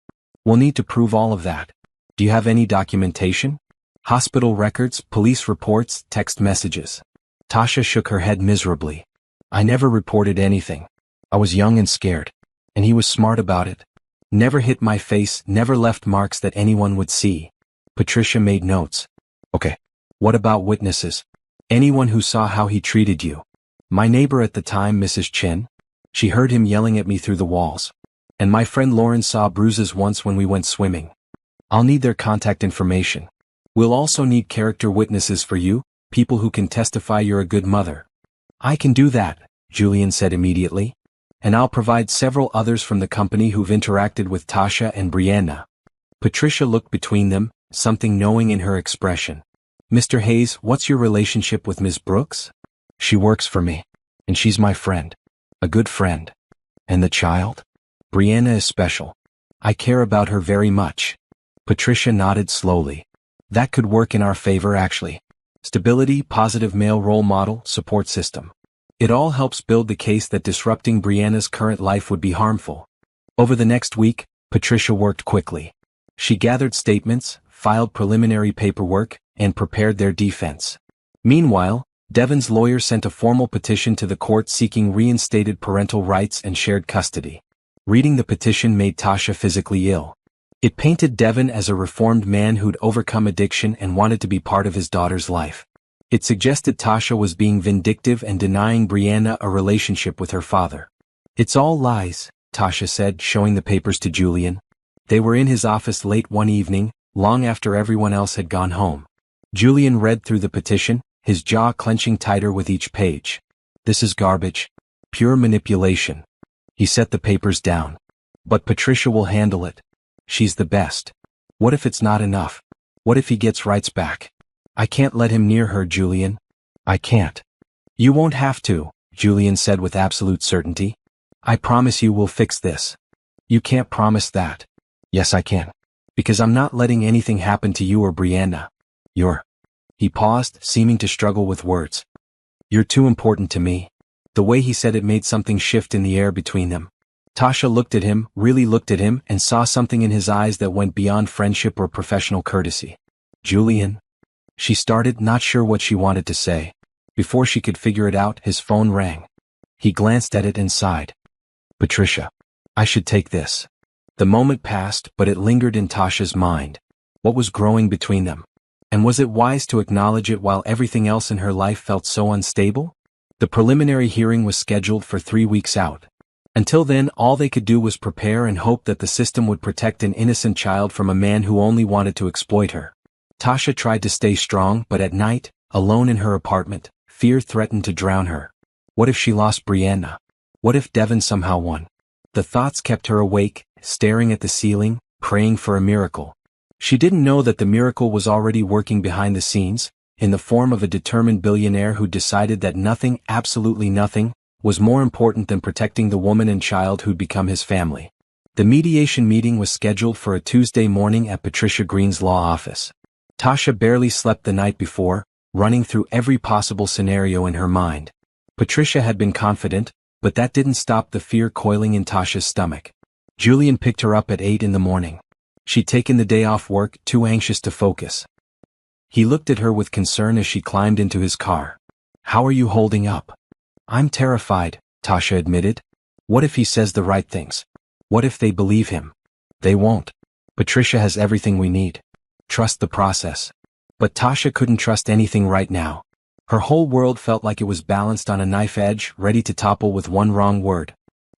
We'll need to prove all of that. Do you have any documentation? Hospital records, police reports, text messages. Tasha shook her head miserably. I never reported anything. I was young and scared. And he was smart about it. Never hit my face, never left marks that anyone would see. Patricia made notes. Okay. What about witnesses? Anyone who saw how he treated you? My neighbor at the time, Mrs. Chin. She heard him yelling at me through the walls. And my friend Lauren saw bruises once when we went swimming. I'll need their contact information. We'll also need character witnesses for you, people who can testify you're a good mother. I can do that, Julian said immediately. And I'll provide several others from the company who've interacted with Tasha and Brianna. Patricia looked between them, something knowing in her expression. Mr. Hayes, what's your relationship with Ms. Brooks? She works for me. And she's my friend. A good friend. And the child? Brianna is special. I care about her very much. Patricia nodded slowly. That could work in our favor actually. Stability, positive male role model, support system. It all helps build the case that disrupting Brianna's current life would be harmful. Over the next week, Patricia worked quickly. She gathered statements, filed preliminary paperwork, and prepared their defense. Meanwhile, Devon's lawyer sent a formal petition to the court seeking reinstated parental rights and shared custody. Reading the petition made Tasha physically ill. It painted Devon as a reformed man who'd overcome addiction and wanted to be part of his daughter's life. It suggested Tasha was being vindictive and denying Brianna a relationship with her father. It's all lies, Tasha said, showing the papers to Julian. They were in his office late one evening, long after everyone else had gone home. Julian read through the petition, his jaw clenching tighter with each page. This is garbage. Pure manipulation. He set the papers down. But Patricia will handle it. She's the best. What if it's not enough? What if he gets rights back? I can't let him near her, Julian. I can't. You won't have to, Julian said with absolute certainty. I promise you we'll fix this. You can't promise that. Yes, I can. Because I'm not letting anything happen to you or Brianna. He paused, seeming to struggle with words. You're too important to me. The way he said it made something shift in the air between them. Tasha looked at him, really looked at him, and saw something in his eyes that went beyond friendship or professional courtesy. Julian? She started, not sure what she wanted to say. Before she could figure it out, his phone rang. He glanced at it and sighed. Patricia. I should take this. The moment passed, but it lingered in Tasha's mind. What was growing between them? And was it wise to acknowledge it while everything else in her life felt so unstable? The preliminary hearing was scheduled for 3 weeks out. Until then, all they could do was prepare and hope that the system would protect an innocent child from a man who only wanted to exploit her. Tasha tried to stay strong, but at night, alone in her apartment, fear threatened to drown her. What if she lost Brianna? What if Devon somehow won? The thoughts kept her awake, staring at the ceiling, praying for a miracle. She didn't know that the miracle was already working behind the scenes, in the form of a determined billionaire who decided that nothing, absolutely nothing, was more important than protecting the woman and child who'd become his family. The mediation meeting was scheduled for a Tuesday morning at Patricia Green's law office. Tasha barely slept the night before, running through every possible scenario in her mind. Patricia had been confident, but that didn't stop the fear coiling in Tasha's stomach. Julian picked her up at 8 in the morning. She'd taken the day off work, too anxious to focus. He looked at her with concern as she climbed into his car. How are you holding up? I'm terrified, Tasha admitted. What if he says the right things? What if they believe him? They won't. Patricia has everything we need. Trust the process. But Tasha couldn't trust anything right now. Her whole world felt like it was balanced on a knife edge, ready to topple with one wrong word.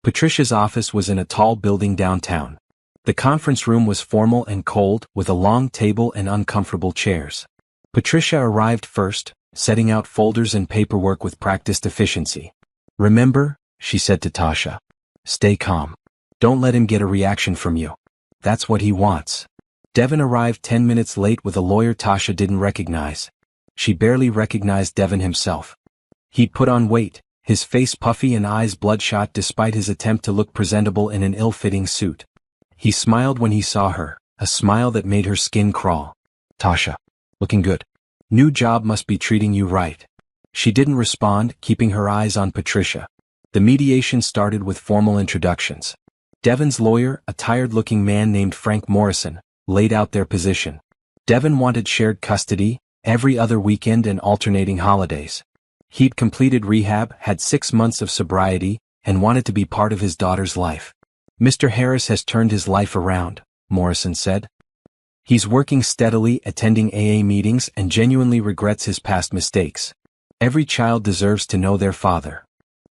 Patricia's office was in a tall building downtown. The conference room was formal and cold, with a long table and uncomfortable chairs. Patricia arrived first, setting out folders and paperwork with practiced efficiency. "Remember," she said to Tasha. "Stay calm. Don't let him get a reaction from you. That's what he wants." Devin arrived 10 minutes late with a lawyer Tasha didn't recognize. She barely recognized Devin himself. He'd put on weight, his face puffy and eyes bloodshot despite his attempt to look presentable in an ill-fitting suit. He smiled when he saw her, a smile that made her skin crawl. "Tasha, looking good. New job must be treating you right." She didn't respond, keeping her eyes on Patricia. The mediation started with formal introductions. Devin's lawyer, a tired-looking man named Frank Morrison, laid out their position. Devin wanted shared custody, every other weekend and alternating holidays. He'd completed rehab, had 6 months of sobriety, and wanted to be part of his daughter's life. "Mr. Harris has turned his life around," Morrison said. "He's working steadily, attending AA meetings, and genuinely regrets his past mistakes. Every child deserves to know their father."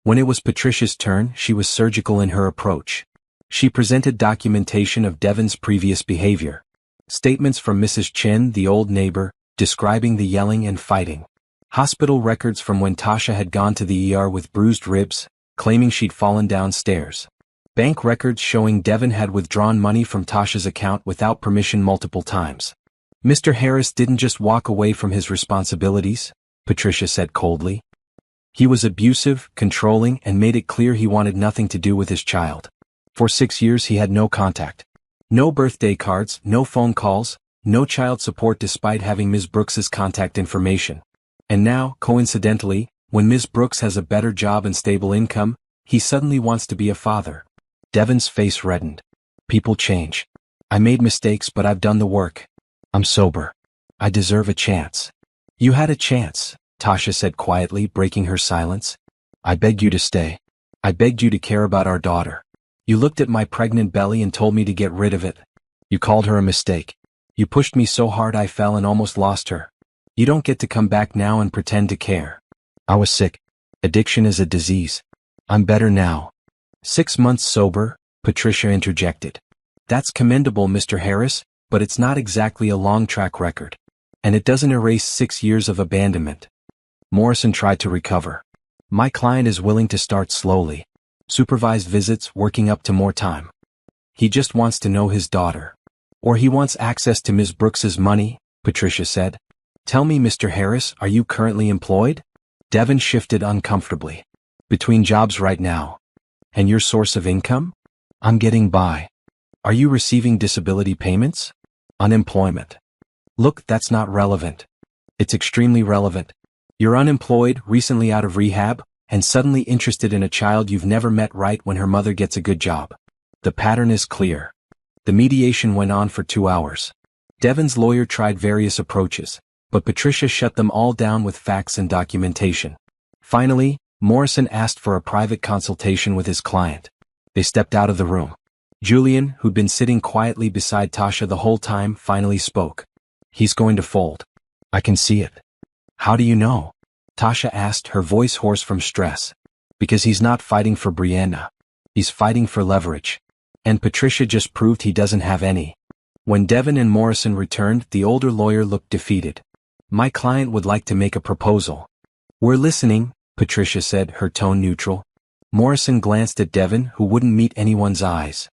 When it was Patricia's turn, she was surgical in her approach. She presented documentation of Devin's previous behavior. Statements from Mrs. Chen, the old neighbor, describing the yelling and fighting. Hospital records from when Tasha had gone to the ER with bruised ribs, claiming she'd fallen downstairs. Bank records showing Devin had withdrawn money from Tasha's account without permission multiple times. "Mr. Harris didn't just walk away from his responsibilities," Patricia said coldly. "He was abusive, controlling, and made it clear he wanted nothing to do with his child. For 6 years he had no contact. No birthday cards, no phone calls, no child support despite having Ms. Brooks's contact information. And now, coincidentally, when Ms. Brooks has a better job and stable income, he suddenly wants to be a father." Devin's face reddened. "People change. I made mistakes, but I've done the work. I'm sober. I deserve a chance." "You had a chance," Tasha said quietly, breaking her silence. "I begged you to stay. I begged you to care about our daughter. You looked at my pregnant belly and told me to get rid of it. You called her a mistake. You pushed me so hard I fell and almost lost her. You don't get to come back now and pretend to care. I was sick. Addiction is a disease. I'm better now." "6 months sober," Patricia interjected. "That's commendable, Mr. Harris, but it's not exactly a long track record. And it doesn't erase 6 years of abandonment." Morrison tried to recover. "My client is willing to start slowly. Supervised visits, working up to more time. He just wants to know his daughter. Or he wants access to Ms. Brooks's money," Patricia said. "Tell me, Mr. Harris, are you currently employed?" Devin shifted uncomfortably. "Between jobs right now. And your source of income?" "I'm getting by." "Are you receiving disability payments?" "Unemployment." "Look, that's not relevant." "It's extremely relevant. You're unemployed, recently out of rehab, and suddenly interested in a child you've never met right when her mother gets a good job. The pattern is clear." The mediation went on for 2 hours. Devin's lawyer tried various approaches, but Patricia shut them all down with facts and documentation. Finally, Morrison asked for a private consultation with his client. They stepped out of the room. Julian, who'd been sitting quietly beside Tasha the whole time, finally spoke. "He's going to fold. I can see it." "How do you know?" Tasha asked, her voice hoarse from stress. "Because he's not fighting for Brianna. He's fighting for leverage. And Patricia just proved he doesn't have any." When Devin and Morrison returned, the older lawyer looked defeated. "My client would like to make a proposal." "We're listening," Patricia said, her tone neutral. Morrison glanced at Devin, who wouldn't meet anyone's eyes.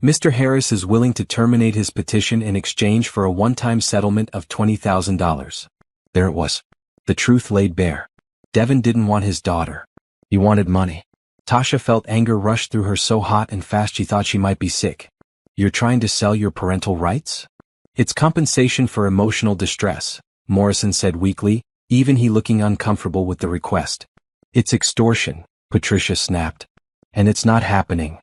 "Mr. Harris is willing to terminate his petition in exchange for a one-time settlement of $20,000. There it was. The truth laid bare. Devin didn't want his daughter. He wanted money. Tasha felt anger rush through her so hot and fast she thought she might be sick. "You're trying to sell your parental rights?" "It's compensation for emotional distress," Morrison said weakly, even he looking uncomfortable with the request. "It's extortion," Patricia snapped. "And it's not happening."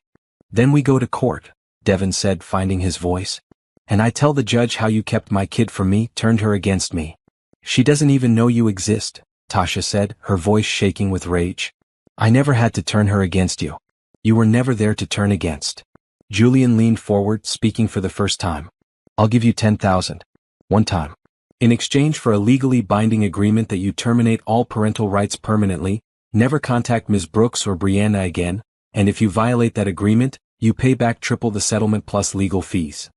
"Then we go to court," Devin said, finding his voice. "And I tell the judge how you kept my kid from me, turned her against me." "She doesn't even know you exist," Tasha said, her voice shaking with rage. "I never had to turn her against you. You were never there to turn against." Julian leaned forward, speaking for the first time. "I'll give you 10,000. One time. In exchange for a legally binding agreement that you terminate all parental rights permanently, never contact Ms. Brooks or Brianna again, And if you violate that agreement, you pay back triple the settlement plus legal fees.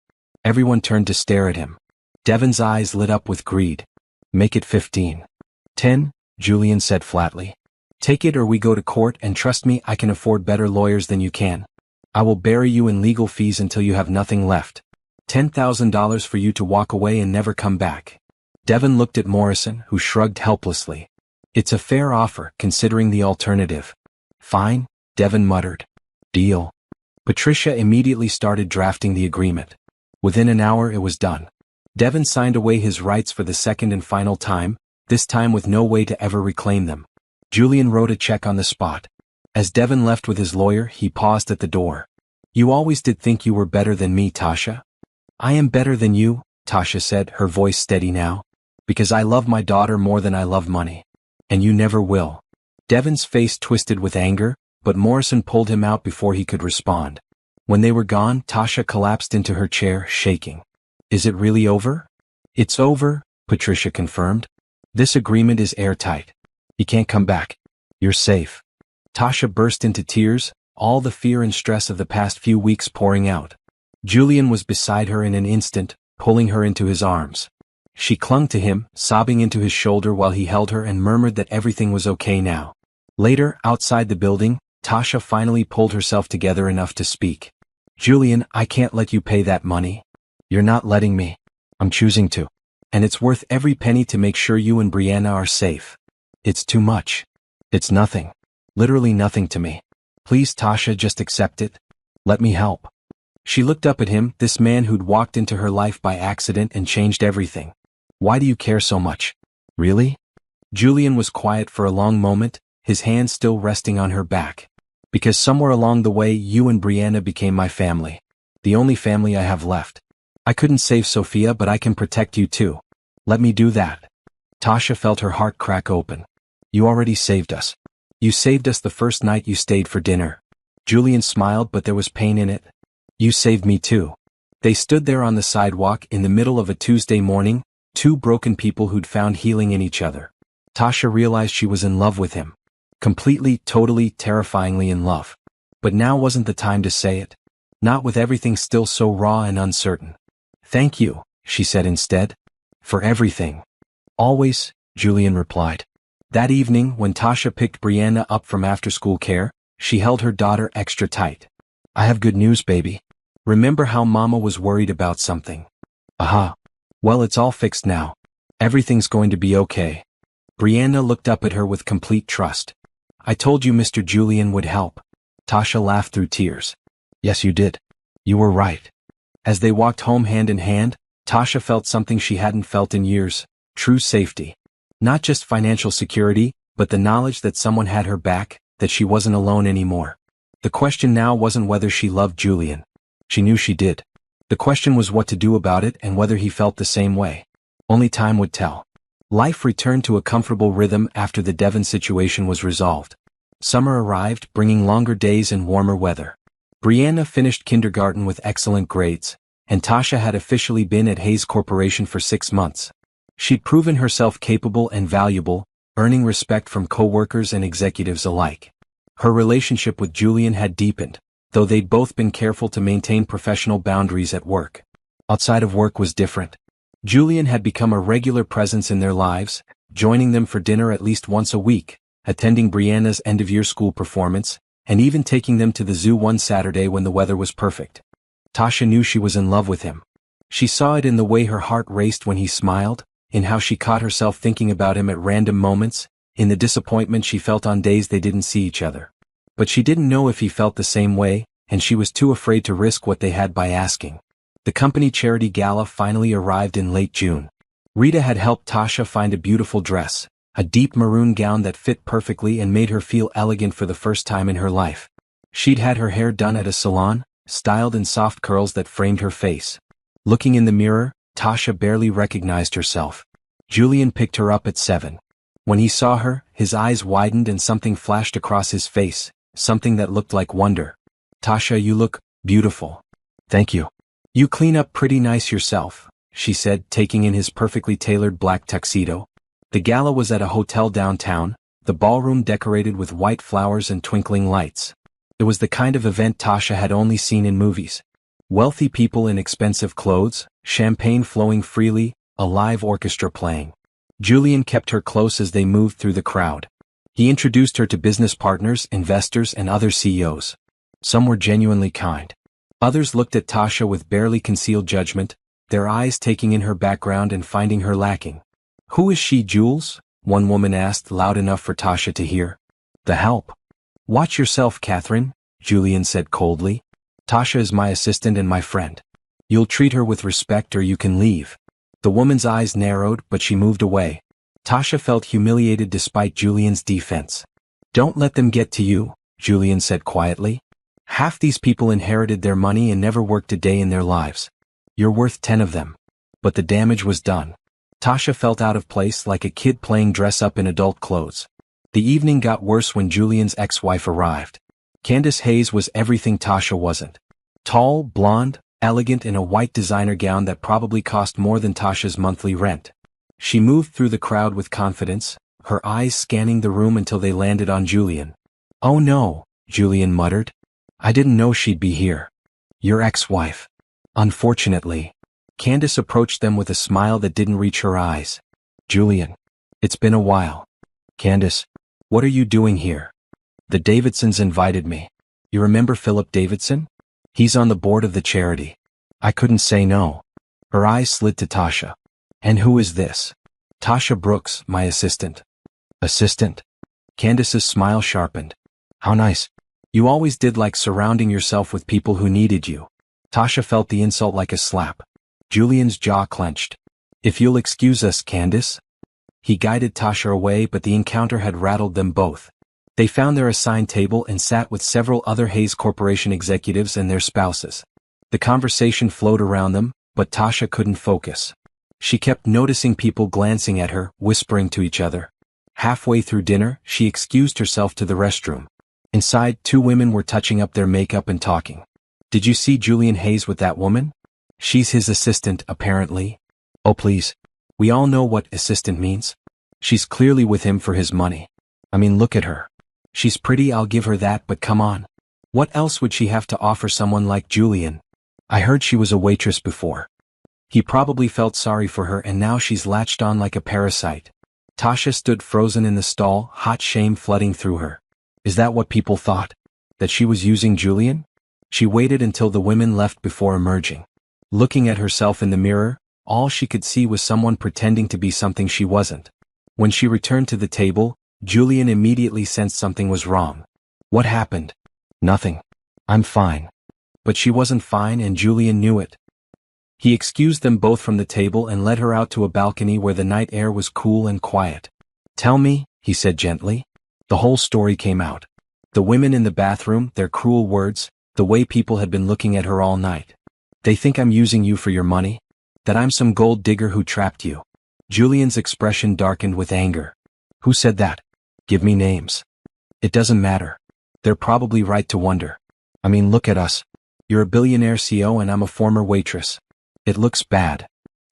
Everyone turned to stare at him. Devon's eyes lit up with greed. Make it 15. 10, Julian said flatly. Take it or we go to court, and trust me, I can afford better lawyers than you can. I will bury you in legal fees until you have nothing left. $10,000 for you to walk away and never come back. Devon looked at Morrison, who shrugged helplessly. It's a fair offer, considering the alternative. Fine, Devon muttered. Deal. Patricia immediately started drafting the agreement. Within an hour it was done. Devon signed away his rights for the second and final time, this time with no way to ever reclaim them. Julian wrote a check on the spot. As Devon left with his lawyer, he paused at the door. You always did think you were better than me, Tasha. I am better than you, Tasha said, her voice steady now. Because I love my daughter more than I love money. And you never will. Devon's face twisted with anger, but Morrison pulled him out before he could respond. When they were gone, Tasha collapsed into her chair, shaking. Is it really over? It's over, Patricia confirmed. This agreement is airtight. He can't come back. You're safe. Tasha burst into tears, all the fear and stress of the past few weeks pouring out. Julian was beside her in an instant, pulling her into his arms. She clung to him, sobbing into his shoulder while he held her and murmured that everything was okay now. Later, outside the building, Tasha finally pulled herself together enough to speak. Julian, I can't let you pay that money. You're not letting me. I'm choosing to. And it's worth every penny to make sure you and Brianna are safe. It's too much. It's nothing. Literally nothing to me. Please, Tasha, just accept it. Let me help. She looked up at him, this man who'd walked into her life by accident and changed everything. Why do you care so much? Really? Julian was quiet for a long moment, his hand still resting on her back. Because somewhere along the way you and Brianna became my family. The only family I have left. I couldn't save Sophia, but I can protect you too. Let me do that. Tasha felt her heart crack open. You already saved us. You saved us the first night you stayed for dinner. Julian smiled, but there was pain in it. You saved me too. They stood there on the sidewalk in the middle of a Tuesday morning, two broken people who'd found healing in each other. Tasha realized she was in love with him. Completely, totally, terrifyingly in love. But now wasn't the time to say it. Not with everything still so raw and uncertain. Thank you, she said instead. For everything. Always, Julian replied. That evening, when Tasha picked Brianna up from after-school care, she held her daughter extra tight. I have good news, baby. Remember how Mama was worried about something? Aha. Well, it's all fixed now. Everything's going to be okay. Brianna looked up at her with complete trust. I told you Mr. Julian would help. Tasha laughed through tears. Yes, you did. You were right. As they walked home hand in hand, Tasha felt something she hadn't felt in years, true safety. Not just financial security, but the knowledge that someone had her back, that she wasn't alone anymore. The question now wasn't whether she loved Julian. She knew she did. The question was what to do about it and whether he felt the same way. Only time would tell. Life returned to a comfortable rhythm after the Devon situation was resolved. Summer arrived, bringing longer days and warmer weather. Brianna finished kindergarten with excellent grades, and Tasha had officially been at Hayes Corporation for 6 months. She'd proven herself capable and valuable, earning respect from coworkers and executives alike. Her relationship with Julian had deepened, though they'd both been careful to maintain professional boundaries at work. Outside of work was different. Julian had become a regular presence in their lives, joining them for dinner at least once a week, attending Brianna's end-of-year school performance, and even taking them to the zoo one Saturday when the weather was perfect. Tasha knew she was in love with him. She saw it in the way her heart raced when he smiled, in how she caught herself thinking about him at random moments, in the disappointment she felt on days they didn't see each other. But she didn't know if he felt the same way, and she was too afraid to risk what they had by asking. The company charity gala finally arrived in late June. Rita had helped Tasha find a beautiful dress, a deep maroon gown that fit perfectly and made her feel elegant for the first time in her life. She'd had her hair done at a salon, styled in soft curls that framed her face. Looking in the mirror, Tasha barely recognized herself. Julian picked her up at 7. When he saw her, his eyes widened and something flashed across his face, something that looked like wonder. Tasha, you look beautiful. Thank you. You clean up pretty nice yourself, she said, taking in his perfectly tailored black tuxedo. The gala was at a hotel downtown, the ballroom decorated with white flowers and twinkling lights. It was the kind of event Tasha had only seen in movies. Wealthy people in expensive clothes, champagne flowing freely, a live orchestra playing. Julian kept her close as they moved through the crowd. He introduced her to business partners, investors, and other CEOs. Some were genuinely kind. Others looked at Tasha with barely concealed judgment, their eyes taking in her background and finding her lacking. "Who is she, Jules?" one woman asked loud enough for Tasha to hear. "The help." "Watch yourself, Catherine," Julian said coldly. "Tasha is my assistant and my friend. You'll treat her with respect or you can leave." The woman's eyes narrowed, but she moved away. Tasha felt humiliated despite Julian's defense. "Don't let them get to you," Julian said quietly. "Half these people inherited their money and never worked a day in their lives. You're worth 10 of them." But the damage was done. Tasha felt out of place like a kid playing dress-up in adult clothes. The evening got worse when Julian's ex-wife arrived. Candace Hayes was everything Tasha wasn't. Tall, blonde, elegant in a white designer gown that probably cost more than Tasha's monthly rent. She moved through the crowd with confidence, her eyes scanning the room until they landed on Julian. "Oh no," Julian muttered. "I didn't know she'd be here." "Your ex-wife." "Unfortunately." Candace approached them with a smile that didn't reach her eyes. "Julian. It's been a while." "Candace. What are you doing here?" "The Davidsons invited me. You remember Philip Davidson? He's on the board of the charity." "I couldn't say no." Her eyes slid to Tasha. "And who is this?" "Tasha Brooks, my assistant." "Assistant?" Candace's smile sharpened. "How nice. You always did like surrounding yourself with people who needed you." Tasha felt the insult like a slap. Julian's jaw clenched. "If you'll excuse us, Candace." He guided Tasha away, but the encounter had rattled them both. They found their assigned table and sat with several other Hayes Corporation executives and their spouses. The conversation flowed around them, but Tasha couldn't focus. She kept noticing people glancing at her, whispering to each other. Halfway through dinner, she excused herself to the restroom. Inside, 2 women were touching up their makeup and talking. "Did you see Julian Hayes with that woman?" "She's his assistant, apparently." "Oh please. We all know what assistant means. She's clearly with him for his money. I mean, look at her. She's pretty, I'll give her that, but come on. What else would she have to offer someone like Julian? I heard she was a waitress before." He probably felt sorry for her and now she's latched on like a parasite. Tasha stood frozen in the stall, hot shame flooding through her. Is that what people thought? That she was using Julian? She waited until the women left before emerging. Looking at herself in the mirror, all she could see was someone pretending to be something she wasn't. When she returned to the table, Julian immediately sensed something was wrong. "What happened?" "Nothing. I'm fine." But she wasn't fine and Julian knew it. He excused them both from the table and led her out to a balcony where the night air was cool and quiet. "Tell me," he said gently. The whole story came out. The women in the bathroom, their cruel words, the way people had been looking at her all night. "They think I'm using you for your money? That I'm some gold digger who trapped you?" Julian's expression darkened with anger. "Who said that? Give me names." "It doesn't matter. They're probably right to wonder. I mean, look at us. You're a billionaire CEO and I'm a former waitress. It looks bad."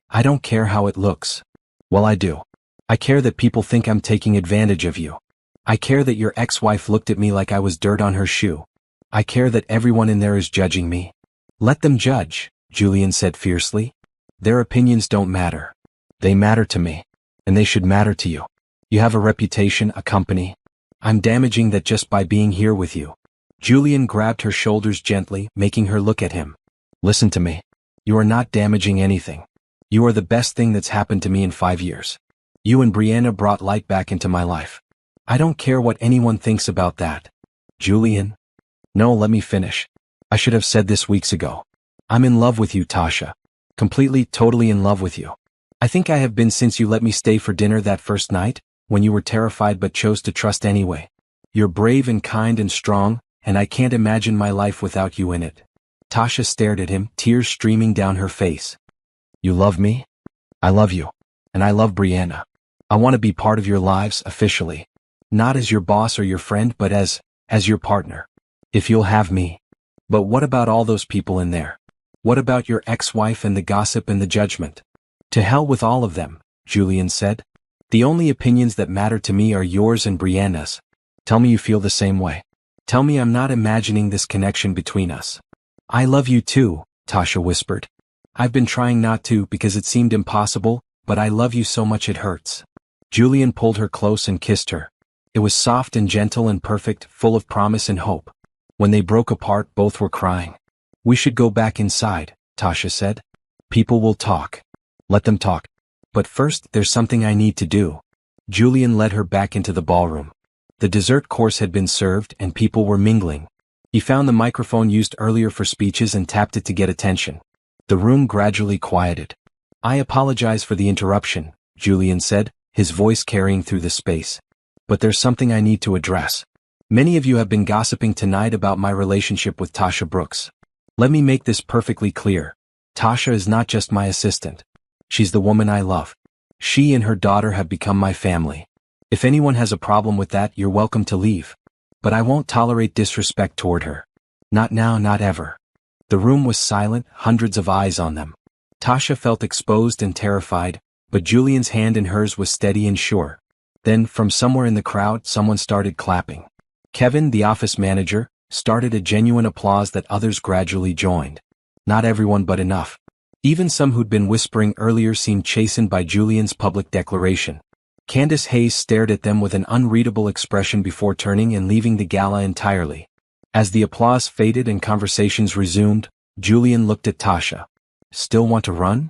"I don't care how it looks." "Well, I do. I care that people think I'm taking advantage of you. I care that your ex-wife looked at me like I was dirt on her shoe. I care that everyone in there is judging me." "Let them judge," Julian said fiercely. "Their opinions don't matter. They matter to me. And they should matter to you. You have a reputation, a company. I'm damaging that just by being here with you." Julian grabbed her shoulders gently, making her look at him. "Listen to me. You are not damaging anything. You are the best thing that's happened to me in 5 years. You and Brianna brought light back into my life. I don't care what anyone thinks about that." "Julian." "No, let me finish. I should have said this weeks ago. I'm in love with you, Tasha. Completely, totally in love with you. I think I have been since you let me stay for dinner that first night, when you were terrified but chose to trust anyway. You're brave and kind and strong, and I can't imagine my life without you in it." Tasha stared at him, tears streaming down her face. "You love me? I love you. And I love Brianna. I want to be part of your lives, officially. Not as your boss or your friend, but as your partner. If you'll have me. But what about all those people in there? What about your ex-wife and the gossip and the judgment?" "To hell with all of them," Julian said. "The only opinions that matter to me are yours and Brianna's. Tell me you feel the same way." Tell me I'm not imagining this connection between us. I love you too, Tasha whispered. I've been trying not to because it seemed impossible, but I love you so much it hurts. Julian pulled her close and kissed her. It was soft and gentle and perfect, full of promise and hope. When they broke apart, both were crying. We should go back inside, Tasha said. People will talk. Let them talk. But first, there's something I need to do. Julian led her back into the ballroom. The dessert course had been served and people were mingling. He found the microphone used earlier for speeches and tapped it to get attention. The room gradually quieted. I apologize for the interruption, Julian said, his voice carrying through the space. But there's something I need to address. Many of you have been gossiping tonight about my relationship with Tasha Brooks. Let me make this perfectly clear. Tasha is not just my assistant. She's the woman I love. She and her daughter have become my family. If anyone has a problem with that, you're welcome to leave. But I won't tolerate disrespect toward her. Not now, not ever. The room was silent, hundreds of eyes on them. Tasha felt exposed and terrified, but Julian's hand in hers was steady and sure. Then, from somewhere in the crowd, someone started clapping. Kevin, the office manager, started a genuine applause that others gradually joined. Not everyone, but enough. Even some who'd been whispering earlier seemed chastened by Julian's public declaration. Candace Hayes stared at them with an unreadable expression before turning and leaving the gala entirely. As the applause faded and conversations resumed, Julian looked at Tasha. Still want to run?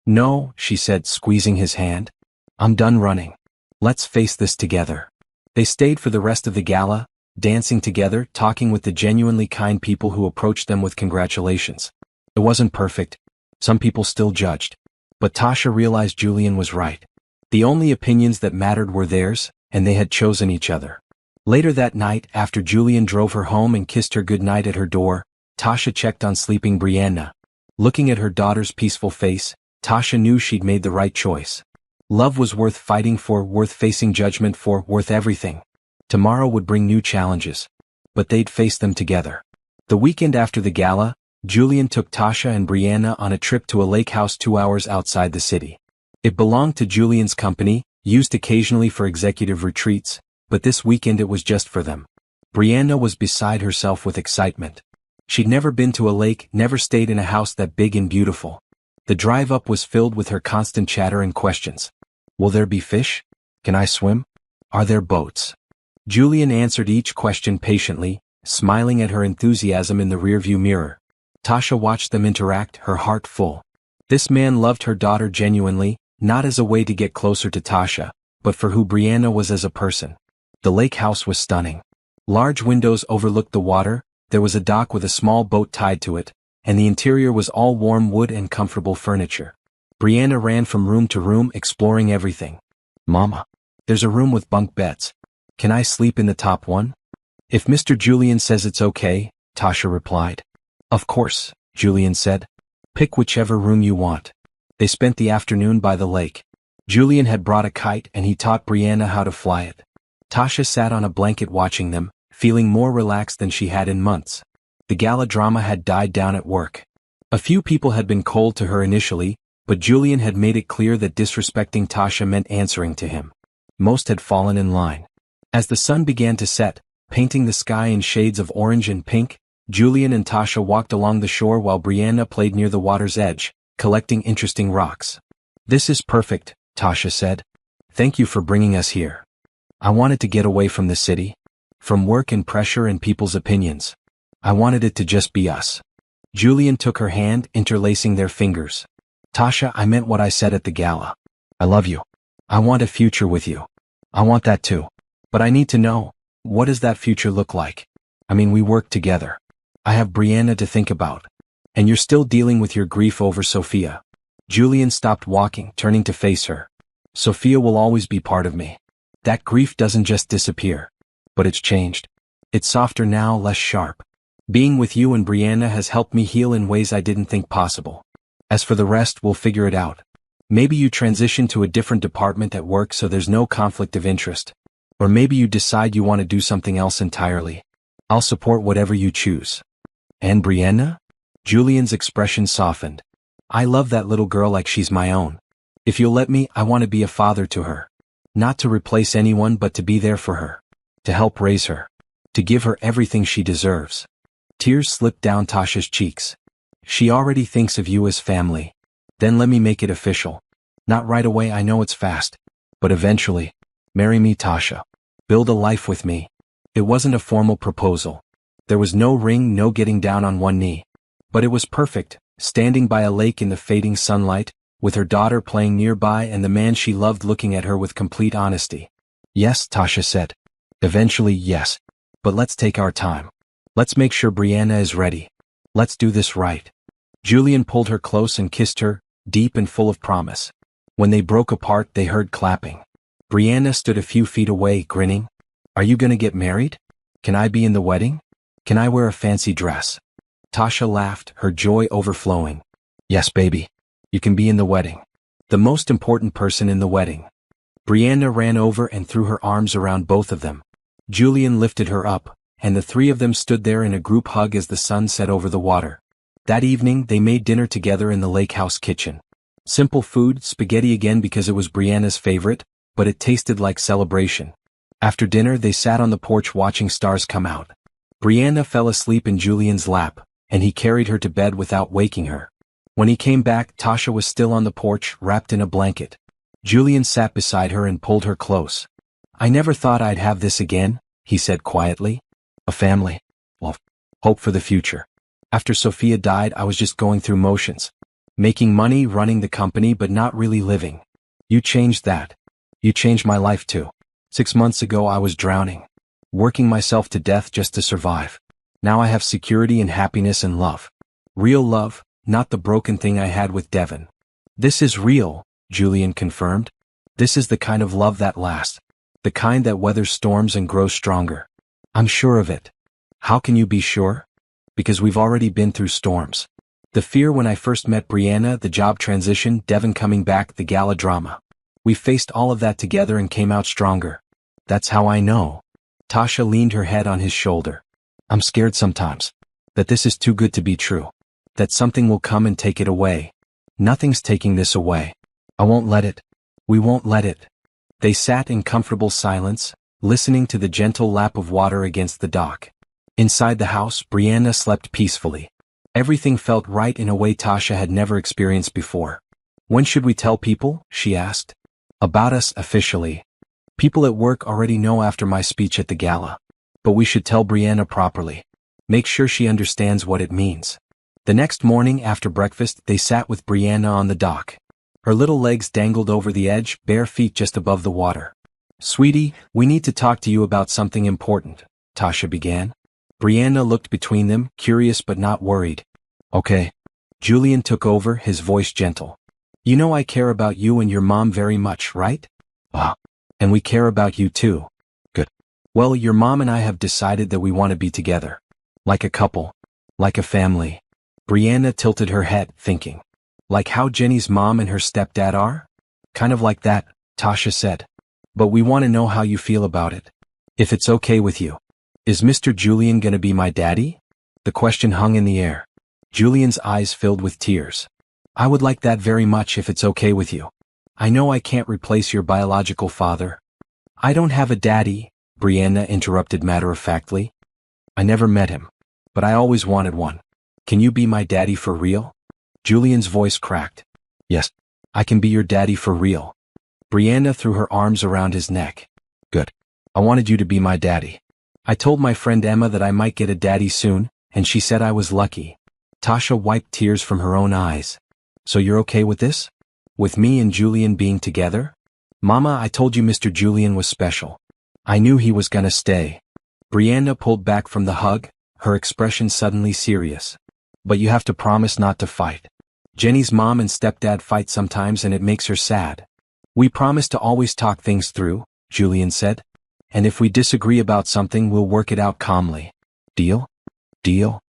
No, she said, squeezing his hand. I'm done running. Let's face this together. They stayed for the rest of the gala, dancing together, talking with the genuinely kind people who approached them with congratulations. It wasn't perfect. Some people still judged. But Tasha realized Julian was right. The only opinions that mattered were theirs, and they had chosen each other. Later that night, after Julian drove her home and kissed her goodnight at her door, Tasha checked on sleeping Brianna. Looking at her daughter's peaceful face, Tasha knew she'd made the right choice. Love was worth fighting for, worth facing judgment for, worth everything. Tomorrow would bring new challenges. But they'd face them together. The weekend after the gala, Julian took Tasha and Brianna on a trip to a lake house 2 hours outside the city. It belonged to Julian's company, used occasionally for executive retreats, but this weekend it was just for them. Brianna was beside herself with excitement. She'd never been to a lake, never stayed in a house that big and beautiful. The drive up was filled with her constant chatter and questions. Will there be fish? Can I swim? Are there boats? Julian answered each question patiently, smiling at her enthusiasm in the rearview mirror. Tasha watched them interact, her heart full. This man loved her daughter genuinely, not as a way to get closer to Tasha, but for who Brianna was as a person. The lake house was stunning. Large windows overlooked the water, there was a dock with a small boat tied to it, and the interior was all warm wood and comfortable furniture. Brianna ran from room to room exploring everything. Mama, there's a room with bunk beds. Can I sleep in the top one? If Mr. Julian says it's okay, Tasha replied. Of course, Julian said. Pick whichever room you want. They spent the afternoon by the lake. Julian had brought a kite and he taught Brianna how to fly it. Tasha sat on a blanket watching them, feeling more relaxed than she had in months. The gala drama had died down at work. A few people had been cold to her initially, but Julian had made it clear that disrespecting Tasha meant answering to him. Most had fallen in line. As the sun began to set, painting the sky in shades of orange and pink, Julian and Tasha walked along the shore while Brianna played near the water's edge, collecting interesting rocks. This is perfect, Tasha said. Thank you for bringing us here. I wanted to get away from the city, from work and pressure and people's opinions. I wanted it to just be us. Julian took her hand, interlacing their fingers. Tasha, I meant what I said at the gala. I love you. I want a future with you. I want that too. But I need to know, what does that future look like? I mean, we work together. I have Brianna to think about. And you're still dealing with your grief over Sophia. Julian stopped walking, turning to face her. Sophia will always be part of me. That grief doesn't just disappear. But it's changed. It's softer now, less sharp. Being with you and Brianna has helped me heal in ways I didn't think possible. As for the rest, we'll figure it out. Maybe you transition to a different department at work so there's no conflict of interest. Or maybe you decide you want to do something else entirely. I'll support whatever you choose. And Brianna? Julian's expression softened. I love that little girl like she's my own. If you'll let me, I want to be a father to her. Not to replace anyone but to be there for her. To help raise her. to give her everything she deserves. Tears slipped down Tasha's cheeks. She already thinks of you as family. Then let me make it official. Not right away, I know it's fast. But eventually. Marry me, Tasha. Build a life with me. It wasn't a formal proposal. There was no ring, no getting down on one knee. But it was perfect, standing by a lake in the fading sunlight, with her daughter playing nearby and the man she loved looking at her with complete honesty. Yes, Tasha said. Eventually, yes. But let's take our time. Let's make sure Brianna is ready. Let's do this right. Julian pulled her close and kissed her, deep and full of promise. When they broke apart, they heard clapping. Brianna stood a few feet away, grinning. Are you gonna get married? Can I be in the wedding? Can I wear a fancy dress? Tasha laughed, her joy overflowing. Yes, baby. You can be in the wedding. The most important person in the wedding. Brianna ran over and threw her arms around both of them. Julian lifted her up, and the three of them stood there in a group hug as the sun set over the water. That evening, they made dinner together in the lake house kitchen. Simple food, spaghetti again because it was Brianna's favorite, but it tasted like celebration. After dinner, they sat on the porch watching stars come out. Brianna fell asleep in Julian's lap, and he carried her to bed without waking her. When he came back, Tasha was still on the porch, wrapped in a blanket. Julian sat beside her and pulled her close. I never thought I'd have this again, he said quietly. A family. Well, hope for the future. After Sophia died, I was just going through motions. Making money, running the company, but not really living. You changed that. You changed my life too. 6 months ago I was drowning. Working myself to death just to survive. Now I have security and happiness and love. Real love, not the broken thing I had with Devon. This is real, Julian confirmed. This is the kind of love that lasts. The kind that weathers storms and grows stronger. I'm sure of it. How can you be sure? Because we've already been through storms. The fear when I first met Brianna, the job transition, Devon coming back, the gala drama. We faced all of that together and came out stronger. That's how I know. Tasha leaned her head on his shoulder. I'm scared sometimes. That this is too good to be true. That something will come and take it away. Nothing's taking this away. I won't let it. We won't let it. They sat in comfortable silence, listening to the gentle lap of water against the dock. Inside the house, Brianna slept peacefully. Everything felt right in a way Tasha had never experienced before. When should we tell people? She asked. About us officially. People at work already know after my speech at the gala. But we should tell Brianna properly. Make sure she understands what it means. The next morning after breakfast, they sat with Brianna on the dock. Her little legs dangled over the edge, bare feet just above the water. Sweetie, we need to talk to you about something important, Tasha began. Brianna looked between them, curious but not worried. Okay. Julian took over, his voice gentle. You know I care about you and your mom very much, right? And we care about you too. Good. Well, your mom and I have decided that we want to be together. Like a couple. Like a family. Brianna tilted her head, thinking. Like how Jenny's mom and her stepdad are? Kind of like that, Tasha said. But we want to know how you feel about it. If it's okay with you. Is Mr. Julian gonna be my daddy? The question hung in the air. Julian's eyes filled with tears. I would like that very much if it's okay with you. I know I can't replace your biological father. I don't have a daddy, Brianna interrupted matter-of-factly. I never met him. But I always wanted one. Can you be my daddy for real? Julian's voice cracked. Yes, I can be your daddy for real. Brianna threw her arms around his neck. Good. I wanted you to be my daddy. I told my friend Emma that I might get a daddy soon, and she said I was lucky. Tasha wiped tears from her own eyes. So you're okay with this? With me and Julian being together? Mama, I told you Mr. Julian was special. I knew he was gonna stay. Brianna pulled back from the hug, her expression suddenly serious. But you have to promise not to fight. Jenny's mom and stepdad fight sometimes and it makes her sad. We promise to always talk things through, Julian said. And if we disagree about something, we'll work it out calmly. Deal? Deal?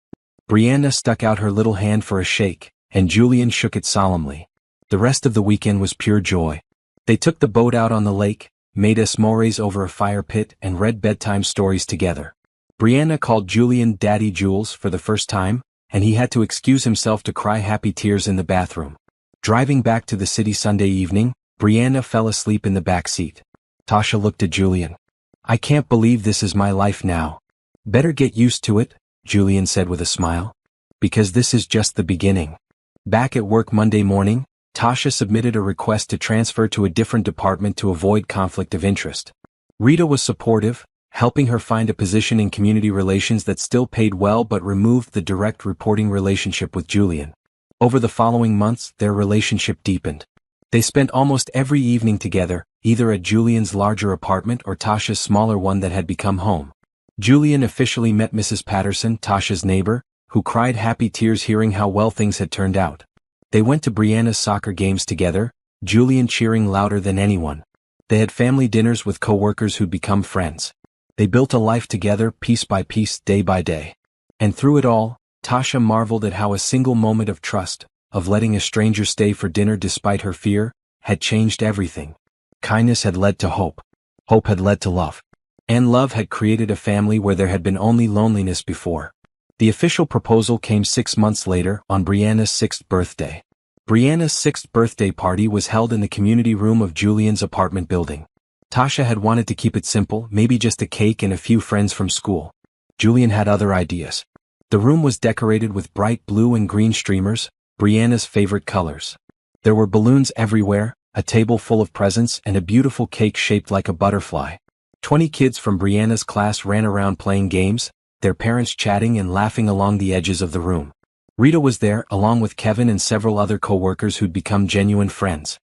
Brianna stuck out her little hand for a shake, and Julian shook it solemnly. The rest of the weekend was pure joy. They took the boat out on the lake, made s'mores over a fire pit, and read bedtime stories together. Brianna called Julian Daddy Jules for the first time, and he had to excuse himself to cry happy tears in the bathroom. Driving back to the city Sunday evening, Brianna fell asleep in the back seat. Tasha looked at Julian. I can't believe this is my life now. Better get used to it, Julian said with a smile. Because this is just the beginning. Back at work Monday morning, Tasha submitted a request to transfer to a different department to avoid conflict of interest. Rita was supportive, helping her find a position in community relations that still paid well but removed the direct reporting relationship with Julian. Over the following months, their relationship deepened. They spent almost every evening together, either at Julian's larger apartment or Tasha's smaller one that had become home. Julian officially met Mrs. Patterson, Tasha's neighbor, who cried happy tears hearing how well things had turned out. They went to Brianna's soccer games together, Julian cheering louder than anyone. They had family dinners with co-workers who'd become friends. They built a life together, piece by piece, day by day. And through it all, Tasha marveled at how a single moment of trust, of letting a stranger stay for dinner despite her fear, had changed everything. Kindness had led to hope. Hope had led to love. And love had created a family where there had been only loneliness before. The official proposal came 6 months later, on Brianna's 6th birthday. Brianna's 6th birthday party was held in the community room of Julian's apartment building. Tasha had wanted to keep it simple, maybe just a cake and a few friends from school. Julian had other ideas. The room was decorated with bright blue and green streamers, Brianna's favorite colors. There were balloons everywhere, a table full of presents and a beautiful cake shaped like a butterfly. 20 kids from Brianna's class ran around playing games, their parents chatting and laughing along the edges of the room. Rita was there, along with Kevin and several other co-workers who'd become genuine friends.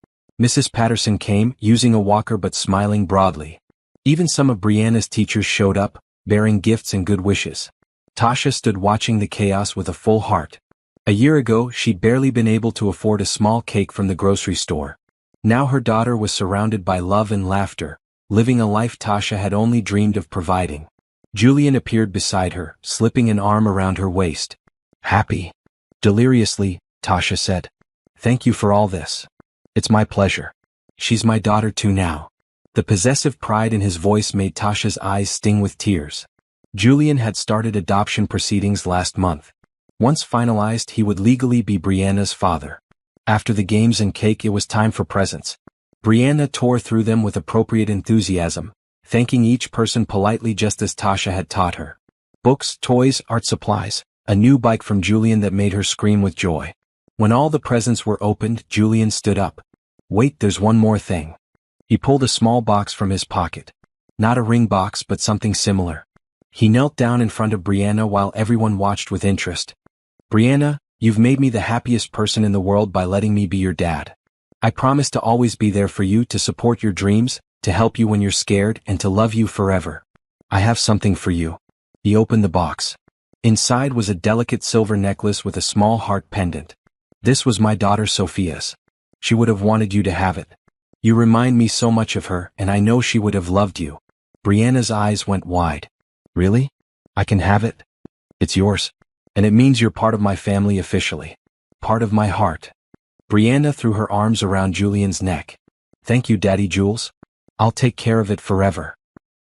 Mrs. Patterson came, using a walker but smiling broadly. Even some of Brianna's teachers showed up, bearing gifts and good wishes. Tasha stood watching the chaos with a full heart. A year ago, she'd barely been able to afford a small cake from the grocery store. Now her daughter was surrounded by love and laughter, living a life Tasha had only dreamed of providing. Julian appeared beside her, slipping an arm around her waist. Happy? Deliriously, Tasha said. Thank you for all this. It's my pleasure. She's my daughter too now. The possessive pride in his voice made Tasha's eyes sting with tears. Julian had started adoption proceedings last month. Once finalized, he would legally be Brianna's father. After the games and cake, it was time for presents. Brianna tore through them with appropriate enthusiasm, thanking each person politely just as Tasha had taught her. Books, toys, art supplies, a new bike from Julian that made her scream with joy. When all the presents were opened, Julian stood up. Wait, there's one more thing. He pulled a small box from his pocket. Not a ring box, but something similar. He knelt down in front of Brianna while everyone watched with interest. Brianna, you've made me the happiest person in the world by letting me be your dad. I promise to always be there for you, to support your dreams, to help you when you're scared, and to love you forever. I have something for you. He opened the box. Inside was a delicate silver necklace with a small heart pendant. This was my daughter Sophia's. She would have wanted you to have it. You remind me so much of her, and I know she would have loved you. Brianna's eyes went wide. Really? I can have it? It's yours. And it means you're part of my family officially. Part of my heart. Brianna threw her arms around Julian's neck. Thank you, Daddy Jules. I'll take care of it forever.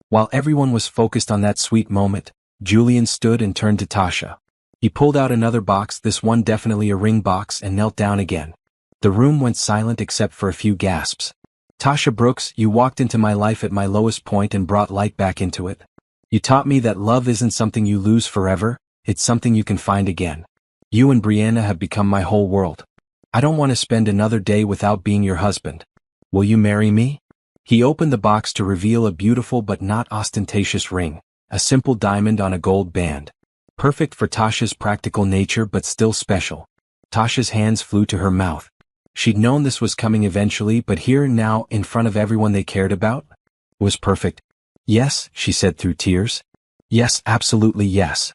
While everyone was focused on that sweet moment, Julian stood and turned to Tasha. He pulled out another box, this one definitely a ring box, and knelt down again. The room went silent except for a few gasps. Tasha Brooks, you walked into my life at my lowest point and brought light back into it. You taught me that love isn't something you lose forever, it's something you can find again. You and Brianna have become my whole world. I don't want to spend another day without being your husband. Will you marry me? He opened the box to reveal a beautiful but not ostentatious ring, a simple diamond on a gold band. Perfect for Tasha's practical nature but still special. Tasha's hands flew to her mouth. She'd known this was coming eventually, but here now, in front of everyone they cared about, was perfect. Yes, she said through tears. Yes, absolutely yes.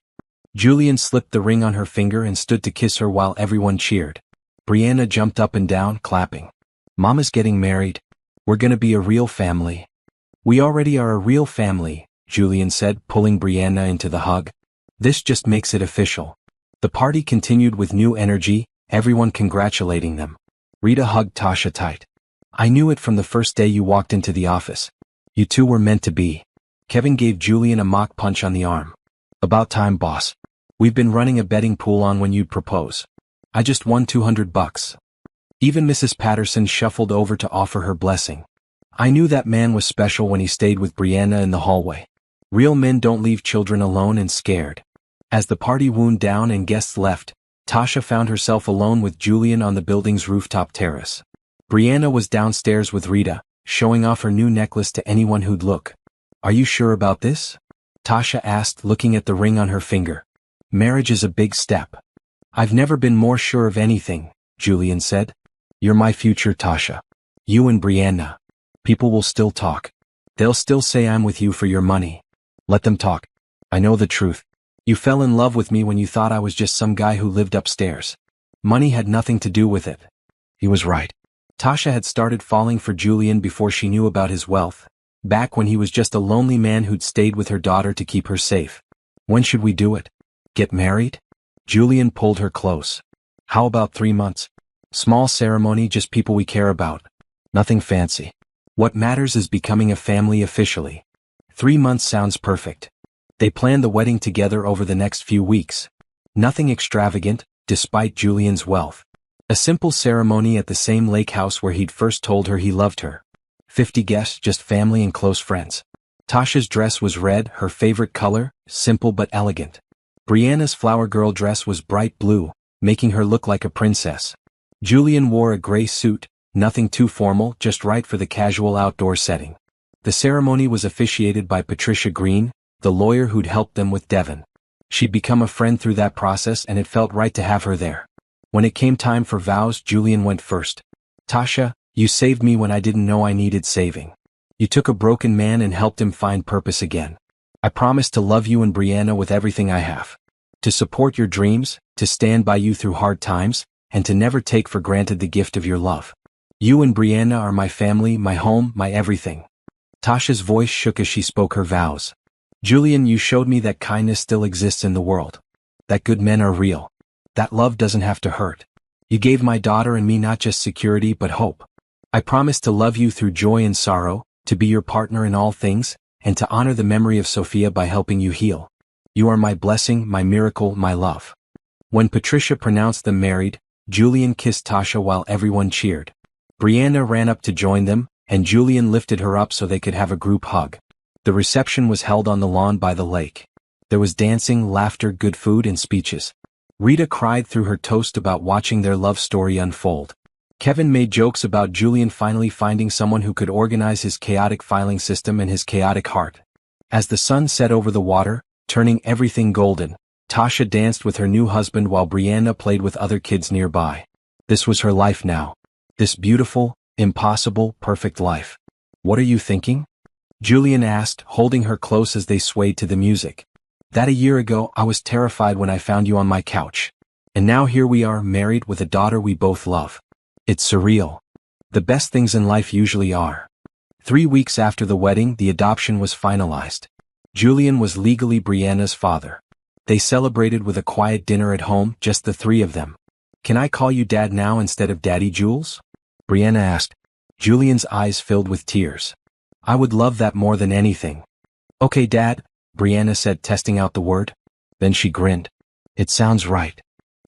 Julian slipped the ring on her finger and stood to kiss her while everyone cheered. Brianna jumped up and down, clapping. Mama's getting married. We're gonna be a real family. We already are a real family, Julian said, pulling Brianna into the hug. This just makes it official. The party continued with new energy, everyone congratulating them. Rita hugged Tasha tight. I knew it from the first day you walked into the office. You two were meant to be. Kevin gave Julian a mock punch on the arm. About time, boss. We've been running a betting pool on when you'd propose. I just won $200. Even Mrs. Patterson shuffled over to offer her blessing. I knew that man was special when he stayed with Brianna in the hallway. Real men don't leave children alone and scared. As the party wound down and guests left, Tasha found herself alone with Julian on the building's rooftop terrace. Brianna was downstairs with Rita, showing off her new necklace to anyone who'd look. "Are you sure about this?" Tasha asked, looking at the ring on her finger. "Marriage is a big step." "I've never been more sure of anything," Julian said. "You're my future, Tasha. You and Brianna. People will still talk. They'll still say I'm with you for your money. Let them talk. I know the truth. You fell in love with me when you thought I was just some guy who lived upstairs. Money had nothing to do with it." He was right. Tasha had started falling for Julian before she knew about his wealth, back when he was just a lonely man who'd stayed with her daughter to keep her safe. "When should we do it? Get married?" Julian pulled her close. "How about 3 months? Small ceremony, just people we care about. Nothing fancy. What matters is becoming a family officially. 3 months sounds perfect." They planned the wedding together over the next few weeks. Nothing extravagant, despite Julian's wealth. A simple ceremony at the same lake house where he'd first told her he loved her. 50 guests, just family and close friends. Tasha's dress was red, her favorite color, simple but elegant. Brianna's flower girl dress was bright blue, making her look like a princess. Julian wore a gray suit, nothing too formal, just right for the casual outdoor setting. The ceremony was officiated by Patricia Green, the lawyer who'd helped them with Devon. She'd become a friend through that process and it felt right to have her there. When it came time for vows, Julian went first. "Tasha, you saved me when I didn't know I needed saving. You took a broken man and helped him find purpose again. I promise to love you and Brianna with everything I have. To support your dreams, to stand by you through hard times, and to never take for granted the gift of your love. You and Brianna are my family, my home, my everything." Tasha's voice shook as she spoke her vows. "Julian, you showed me that kindness still exists in the world. That good men are real. That love doesn't have to hurt. You gave my daughter and me not just security but hope. I promise to love you through joy and sorrow, to be your partner in all things, and to honor the memory of Sophia by helping you heal. You are my blessing, my miracle, my love." When Patricia pronounced them married, Julian kissed Tasha while everyone cheered. Brianna ran up to join them, and Julian lifted her up so they could have a group hug. The reception was held on the lawn by the lake. There was dancing, laughter, good food, and speeches. Rita cried through her toast about watching their love story unfold. Kevin made jokes about Julian finally finding someone who could organize his chaotic filing system and his chaotic heart. As the sun set over the water, turning everything golden, Tasha danced with her new husband while Brianna played with other kids nearby. This was her life now. This beautiful, impossible, perfect life. "What are you thinking?" Julian asked, holding her close as they swayed to the music. "That a year ago I was terrified when I found you on my couch. And now here we are, married with a daughter we both love. It's surreal. The best things in life usually are." 3 weeks after the wedding, the adoption was finalized. Julian was legally Brianna's father. They celebrated with a quiet dinner at home, just the 3 of them. "Can I call you Dad now instead of Daddy, Jules?" Brianna asked. Julian's eyes filled with tears. "I would love that more than anything." "Okay, Dad," Brianna said, testing out the word. Then she grinned. "It sounds right."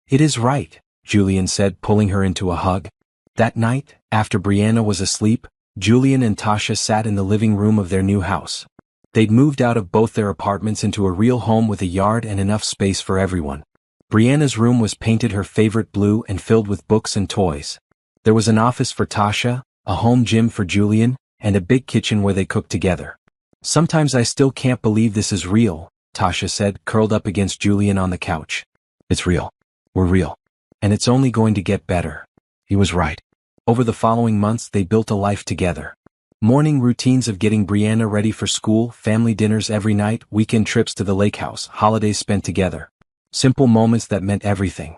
"It is right," Julian said, pulling her into a hug. That night, after Brianna was asleep, Julian and Tasha sat in the living room of their new house. They'd moved out of both their apartments into a real home with a yard and enough space for everyone. Brianna's room was painted her favorite blue and filled with books and toys. There was an office for Tasha, a home gym for Julian, and a big kitchen where they cooked together. "Sometimes I still can't believe this is real," Tasha said, curled up against Julian on the couch. "It's real. We're real. And it's only going to get better." He was right. Over the following months they built a life together. Morning routines of getting Brianna ready for school, family dinners every night, weekend trips to the lake house, holidays spent together. Simple moments that meant everything.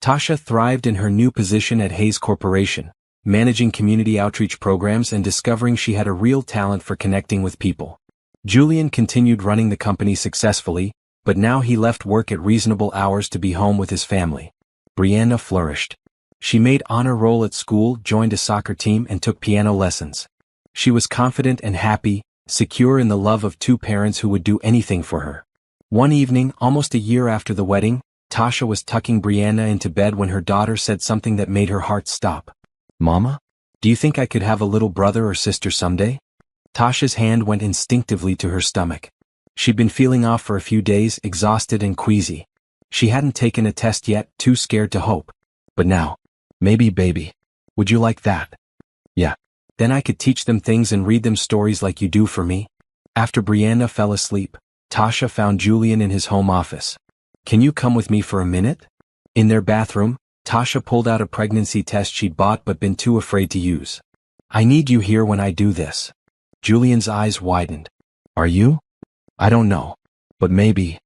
Tasha thrived in her new position at Hayes Corporation, managing community outreach programs and discovering she had a real talent for connecting with people. Julian continued running the company successfully, but now he left work at reasonable hours to be home with his family. Brianna flourished. She made honor roll at school, joined a soccer team, and took piano lessons. She was confident and happy, secure in the love of 2 parents who would do anything for her. One evening, almost a year after the wedding, Tasha was tucking Brianna into bed when her daughter said something that made her heart stop. "Mama? Do you think I could have a little brother or sister someday?" Tasha's hand went instinctively to her stomach. She'd been feeling off for a few days, exhausted and queasy. She hadn't taken a test yet, too scared to hope. But now, maybe baby. Would you like that? Yeah. Then I could teach them things and read them stories like you do for me. After Brianna fell asleep, Tasha found Julian in his home office. Can you come with me for a minute? In their bathroom, Tasha pulled out a pregnancy test she'd bought but been too afraid to use. I need you here when I do this. Julian's eyes widened. Are you? I don't know. But maybe.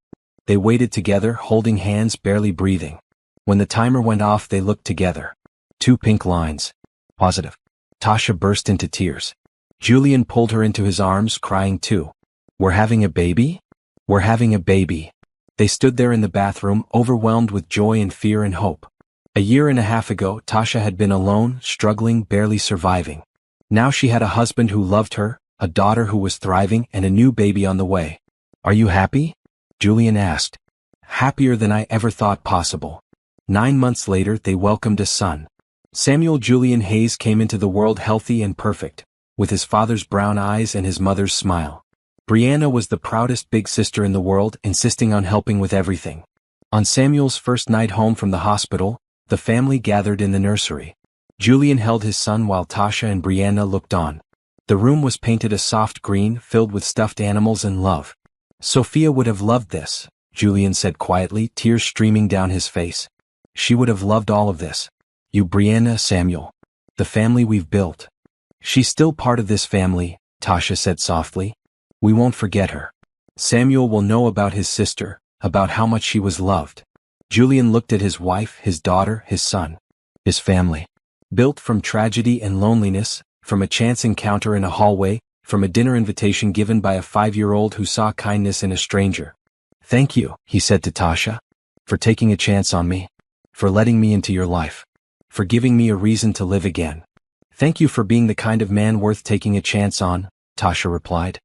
They waited together, holding hands, barely breathing. When the timer went off, they looked together. 2 pink lines. Positive. Tasha burst into tears. Julian pulled her into his arms, crying too. We're having a baby? We're having a baby. They stood there in the bathroom, overwhelmed with joy and fear and hope. A year and a half ago, Tasha had been alone, struggling, barely surviving. Now she had a husband who loved her, a daughter who was thriving, and a new baby on the way. Are you happy? Julian asked. Happier than I ever thought possible. 9 months later, they welcomed a son. Samuel Julian Hayes came into the world healthy and perfect, with his father's brown eyes and his mother's smile. Brianna was the proudest big sister in the world, insisting on helping with everything. On Samuel's first night home from the hospital, the family gathered in the nursery. Julian held his son while Tasha and Brianna looked on. The room was painted a soft green, filled with stuffed animals and love. Sophia would have loved this, Julian said quietly, tears streaming down his face. She would have loved all of this. You, Brianna, Samuel. The family we've built. She's still part of this family, Tasha said softly. We won't forget her. Samuel will know about his sister, about how much she was loved. Julian looked at his wife, his daughter, his son. His family. Built from tragedy and loneliness, from a chance encounter in a hallway, from a dinner invitation given by a 5-year-old who saw kindness in a stranger. Thank you, he said to Tasha, for taking a chance on me, for letting me into your life, for giving me a reason to live again. Thank you for being the kind of man worth taking a chance on, Tasha replied.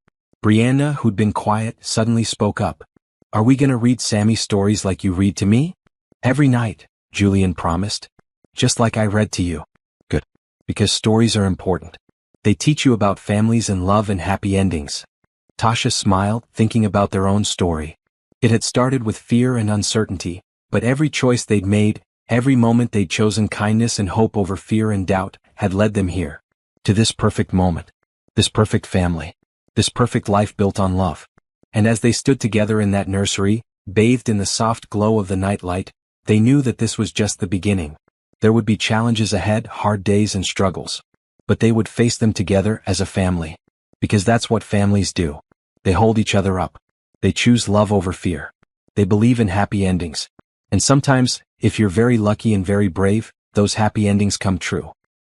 Brianna, who'd been quiet, suddenly spoke up. Are we gonna read Sammy stories like you read to me? Every night, Julian promised. Just like I read to you. Good. Because stories are important. They teach you about families and love and happy endings. Tasha smiled, thinking about their own story. It had started with fear and uncertainty, but every choice they'd made, every moment they'd chosen kindness and hope over fear and doubt, had led them here. To this perfect moment. This perfect family. This perfect life built on love. And as they stood together in that nursery, bathed in the soft glow of the nightlight, they knew that this was just the beginning. There would be challenges ahead, hard days and struggles. But they would face them together as a family. Because that's what families do. They hold each other up. They choose love over fear. They believe in happy endings. And sometimes, if you're very lucky and very brave, those happy endings come true.